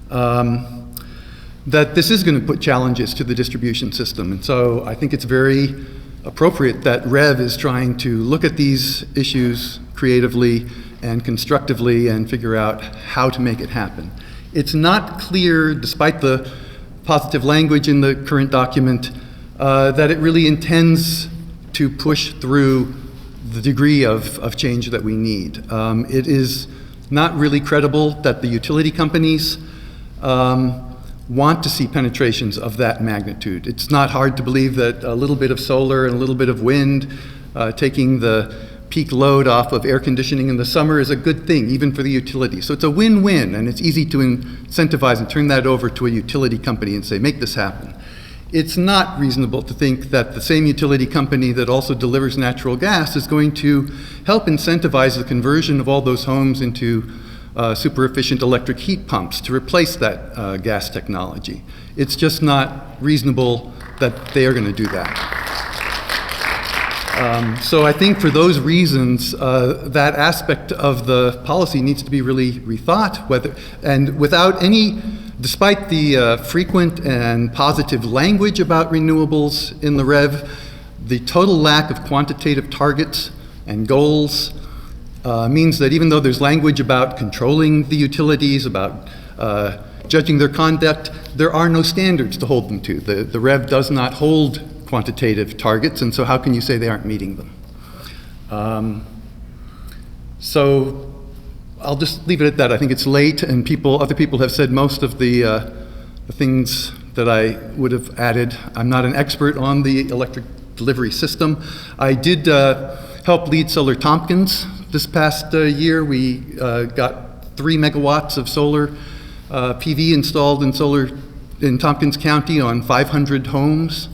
That this is going to put challenges to the distribution system. And so I think it's very appropriate that REV is trying to look at these issues creatively and constructively and figure out how to make it happen. It's not clear, despite the positive language in the current document, that it really intends to push through the degree of change that we need. It is not really credible that the utility companies want to see penetrations of that magnitude. It's not hard to believe that a little bit of solar and a little bit of wind, taking the peak load off of air conditioning in the summer, is a good thing, even for the utility. So it's a win-win, and it's easy to incentivize and turn that over to a utility company and say, make this happen. It's not reasonable to think that the same utility company that also delivers natural gas is going to help incentivize the conversion of all those homes into super efficient electric heat pumps to replace that gas technology. It's just not reasonable that they are going to do that. So I think for those reasons, that aspect of the policy needs to be really rethought, despite the frequent and positive language about renewables in the REV, the total lack of quantitative targets and goals means that even though there's language about controlling the utilities, about judging their conduct, there are no standards to hold them to. The REV does not hold quantitative targets, and so how can you say they aren't meeting them? So I'll just leave it at that. I think it's late, and other people have said most of the things that I would have added. I'm not an expert on the electric delivery system. I did help lead Solar Tompkins this past year. We got 3 megawatts of solar PV installed in Tompkins County on 500 homes.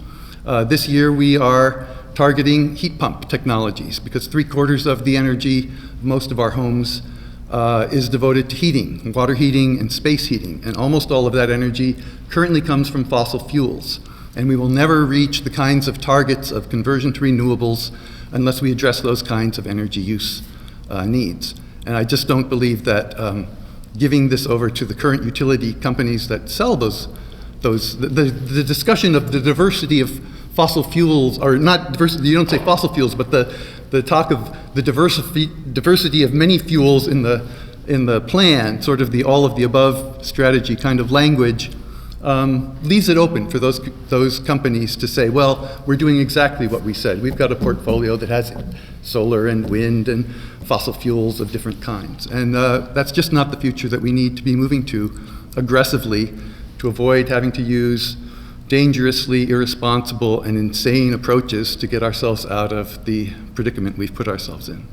This year we are targeting heat pump technologies because 3/4 of the energy of most of our homes is devoted to heating, water heating and space heating, and almost all of that energy currently comes from fossil fuels. And we will never reach the kinds of targets of conversion to renewables unless we address those kinds of energy use needs. And I just don't believe that giving this over to the current utility companies that sell the discussion of the diversity of fossil fuels, or not diversity, you don't say fossil fuels, but the talk of the diversity of many fuels in the plan, sort of the all of the above strategy kind of language, leaves it open for those companies to say, well, we're doing exactly what we said. We've got a portfolio that has solar and wind and fossil fuels of different kinds. And that's just not the future that we need to be moving to aggressively to avoid having to use dangerously irresponsible and insane approaches to get ourselves out of the predicament we've put ourselves in.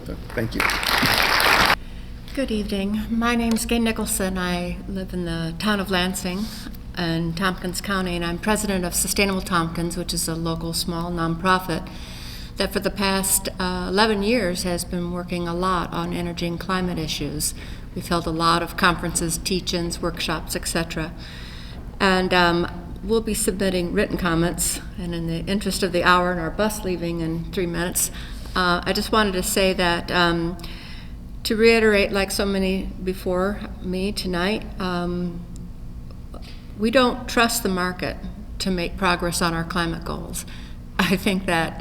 So, thank you. Good evening. My name's Gay Nicholson. I live in the town of Lansing in Tompkins County, and I'm president of Sustainable Tompkins, which is a local small nonprofit that for the past 11 years has been working a lot on energy and climate issues. We've held a lot of conferences, teach-ins, workshops, etc. And we'll be submitting written comments, and in the interest of the hour and our bus leaving in 3 minutes, I just wanted to say that to reiterate, like so many before me tonight, we don't trust the market to make progress on our climate goals. I think that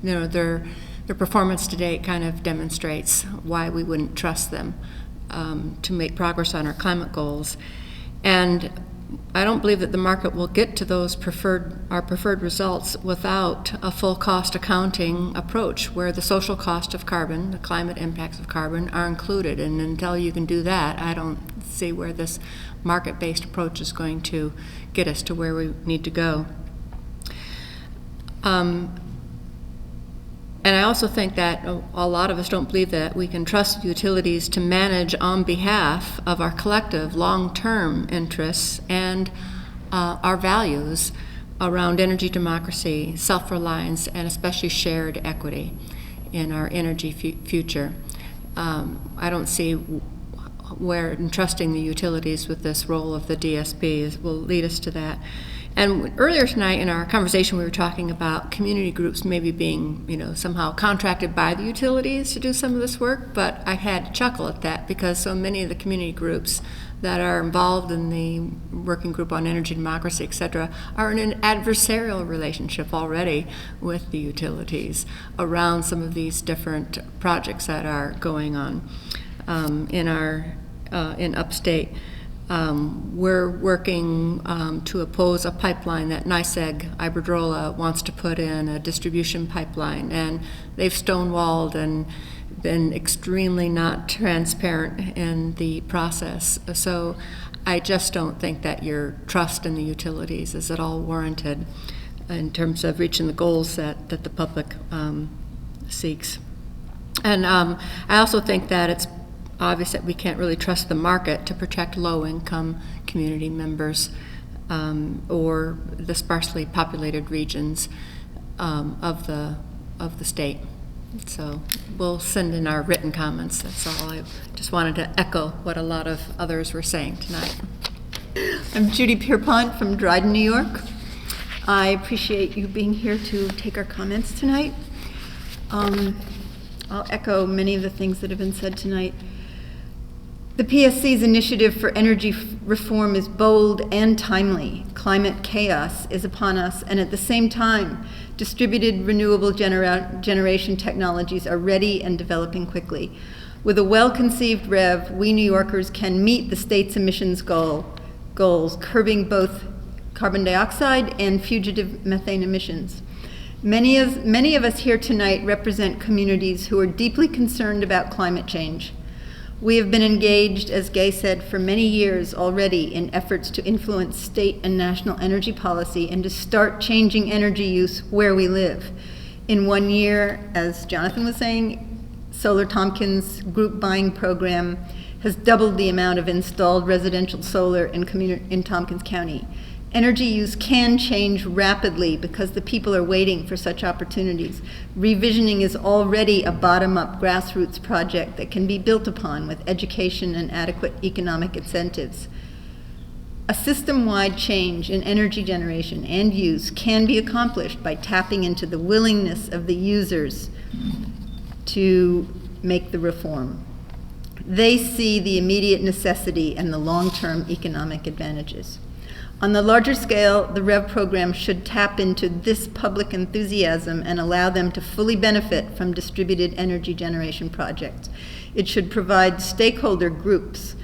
their performance to date kind of demonstrates why we wouldn't trust them to make progress on our climate goals. And I don't believe that the market will get to those our preferred results without a full cost accounting approach where the social cost of carbon, the climate impacts of carbon, are included. And until you can do that, I don't see where this market-based approach is going to get us to where we need to go. And I also think that a lot of us don't believe that we can trust utilities to manage on behalf of our collective long-term interests and our values around energy democracy, self-reliance, and especially shared equity in our energy future. I don't see where entrusting the utilities with this role of the DSP will lead us to that. And earlier tonight in our conversation, we were talking about community groups maybe being, somehow contracted by the utilities to do some of this work, but I had to chuckle at that because so many of the community groups that are involved in the Working Group on Energy Democracy, et cetera, are in an adversarial relationship already with the utilities around some of these different projects that are going on in upstate. We're working to oppose a pipeline that NYSEG Iberdrola wants to put in, a distribution pipeline, and they've stonewalled and been extremely not transparent in the process. So I just don't think that your trust in the utilities is at all warranted in terms of reaching the goals that the public seeks. And I also think that it's obvious that we can't really trust the market to protect low-income community members or the sparsely populated regions of the state. So we'll send in our written comments. That's all. I just wanted to echo what a lot of others were saying tonight. I'm Judy Pierpont from Dryden, New York. I appreciate you being here to take our comments tonight. I'll echo many of the things that have been said tonight. The PSC's initiative for energy reform is bold and timely. Climate chaos is upon us, and at the same time, distributed renewable generation technologies are ready and developing quickly. With a well-conceived REV, we New Yorkers can meet the state's emissions goals, curbing both carbon dioxide and fugitive methane emissions. Many of us here tonight represent communities who are deeply concerned about climate change. We have been engaged, as Gay said, for many years already in efforts to influence state and national energy policy and to start changing energy use where we live. In 1 year, as Jonathan was saying, Solar Tompkins group buying program has doubled the amount of installed residential solar in Tompkins County. Energy use can change rapidly because the people are waiting for such opportunities. Revisioning is already a bottom-up grassroots project that can be built upon with education and adequate economic incentives. A system-wide change in energy generation and use can be accomplished by tapping into the willingness of the users to make the reform. They see the immediate necessity and the long-term economic advantages. On the larger scale, the REV program should tap into this public enthusiasm and allow them to fully benefit from distributed energy generation projects. It should provide stakeholder groups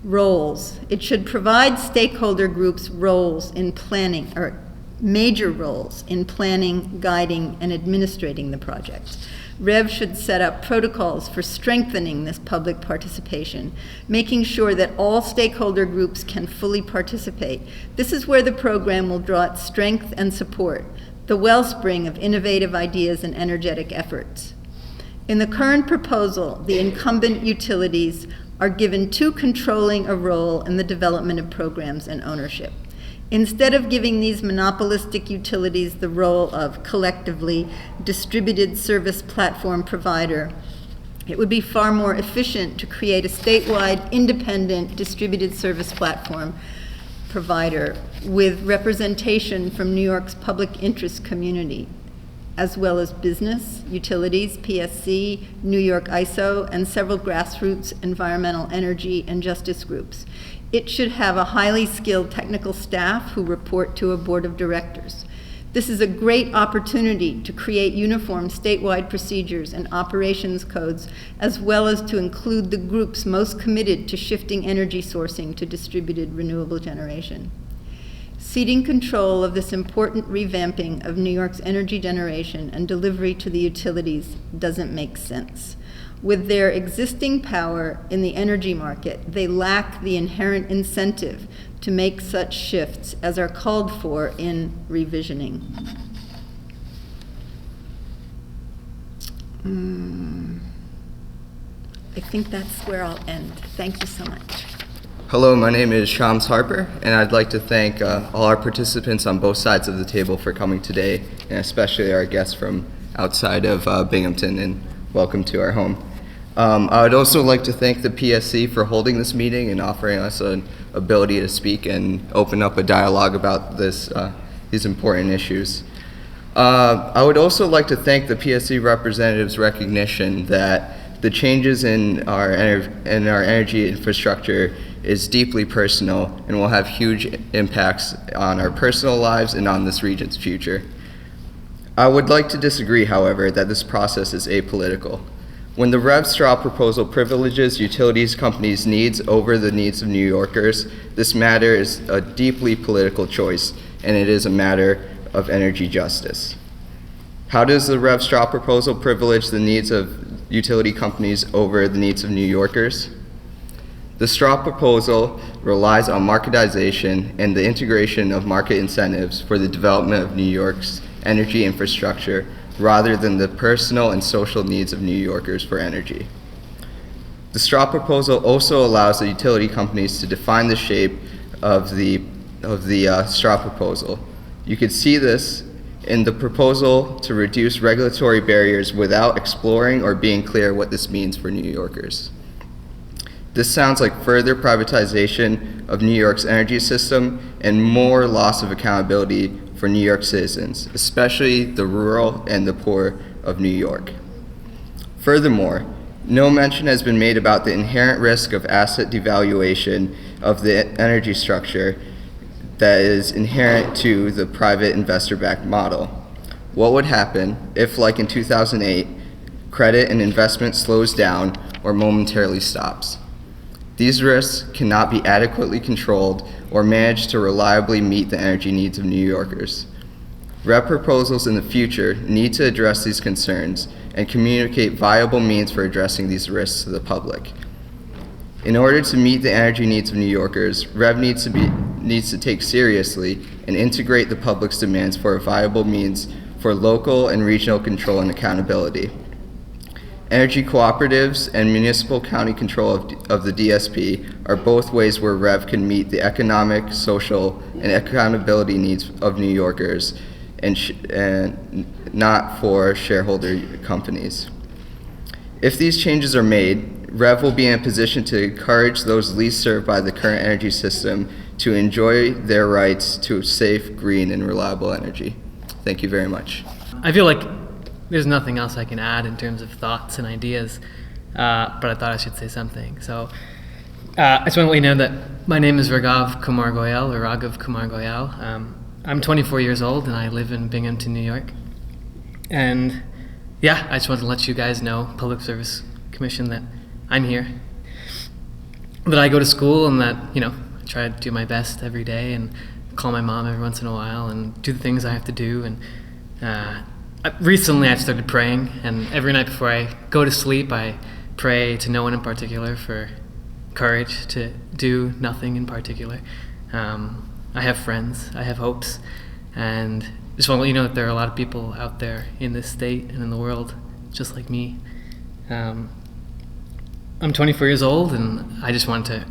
roles. It should provide stakeholder groups roles in planning, or major roles in planning, guiding, and administrating the projects. REV should set up protocols for strengthening this public participation, making sure that all stakeholder groups can fully participate. This is where the program will draw its strength and support, the wellspring of innovative ideas and energetic efforts. In the current proposal, the incumbent utilities are given too controlling a role in the development of programs and ownership. Instead of giving these monopolistic utilities the role of collectively distributed service platform provider, it would be far more efficient to create a statewide independent distributed service platform provider with representation from New York's public interest community, as well as business, utilities, PSC, New York ISO, and several grassroots environmental energy and justice groups. It should have a highly skilled technical staff who report to a board of directors. This is a great opportunity to create uniform statewide procedures and operations codes, as well as to include the groups most committed to shifting energy sourcing to distributed renewable generation. Ceding control of this important revamping of New York's energy generation and delivery to the utilities doesn't make sense. With their existing power in the energy market, they lack the inherent incentive to make such shifts as are called for in revisioning. I think that's where I'll end. Thank you so much. Hello, my name is Shams Harper, and I'd like to thank all our participants on both sides of the table for coming today, and especially our guests from outside of Binghamton, and welcome to our home. I would also like to thank the PSC for holding this meeting and offering us an ability to speak and open up a dialogue about these important issues. I would also like to thank the PSC representatives' recognition that the changes in our energy infrastructure is deeply personal and will have huge impacts on our personal lives and on this region's future. I would like to disagree, however, that this process is apolitical. When the REV straw proposal privileges utilities companies' needs over the needs of New Yorkers, this matter is a deeply political choice, and it is a matter of energy justice. How does the REV straw proposal privilege the needs of utility companies over the needs of New Yorkers. The straw proposal relies on marketization and the integration of market incentives for the development of New York's energy infrastructure rather than the personal and social needs of New Yorkers for energy. The straw proposal also allows the utility companies to define the shape of the straw proposal. You could see this in the proposal to reduce regulatory barriers without exploring or being clear what this means for New Yorkers. This sounds like further privatization of New York's energy system and more loss of accountability for New York citizens, especially the rural and the poor of New York. Furthermore, no mention has been made about the inherent risk of asset devaluation of the energy structure that is inherent to the private investor-backed model. What would happen if, like in 2008, credit and investment slows down or momentarily stops? These risks cannot be adequately controlled or managed to reliably meet the energy needs of New Yorkers. REP proposals in the future need to address these concerns and communicate viable means for addressing these risks to the public. In order to meet the energy needs of New Yorkers, REV needs to take seriously and integrate the public's demands for a viable means for local and regional control and accountability. Energy cooperatives and municipal county control of the DSP are both ways where REV can meet the economic, social, and accountability needs of New Yorkers and not for shareholder companies. If these changes are made, REV will be in a position to encourage those least served by the current energy system to enjoy their rights to safe, green, and reliable energy. Thank you very much. I feel like there's nothing else I can add in terms of thoughts and ideas, but I thought I should say something. So I just want to let you know that my name is Raghav Kumar Goyal, or Raghav Kumar Goyal. I'm 24 years old and I live in Binghamton, New York. And yeah, I just wanted to let you guys know, Public Service Commission, that I'm here, that I go to school, and that, I try to do my best every day and call my mom every once in a while and do the things I have to do. And recently I've started praying, and every night before I go to sleep I pray to no one in particular for courage to do nothing in particular. I have friends, I have hopes, and just want to let you know that there are a lot of people out there in this state and in the world just like me. I'm 24 years old, and I just want to,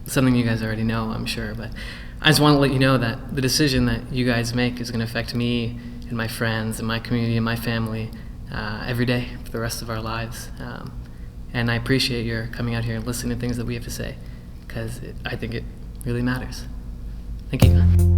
something you guys already know, I'm sure, but I just want to let you know that the decision that you guys make is going to affect me and my friends and my community and my family every day for the rest of our lives. And I appreciate your coming out here and listening to things that we have to say, because I think it really matters. Thank you.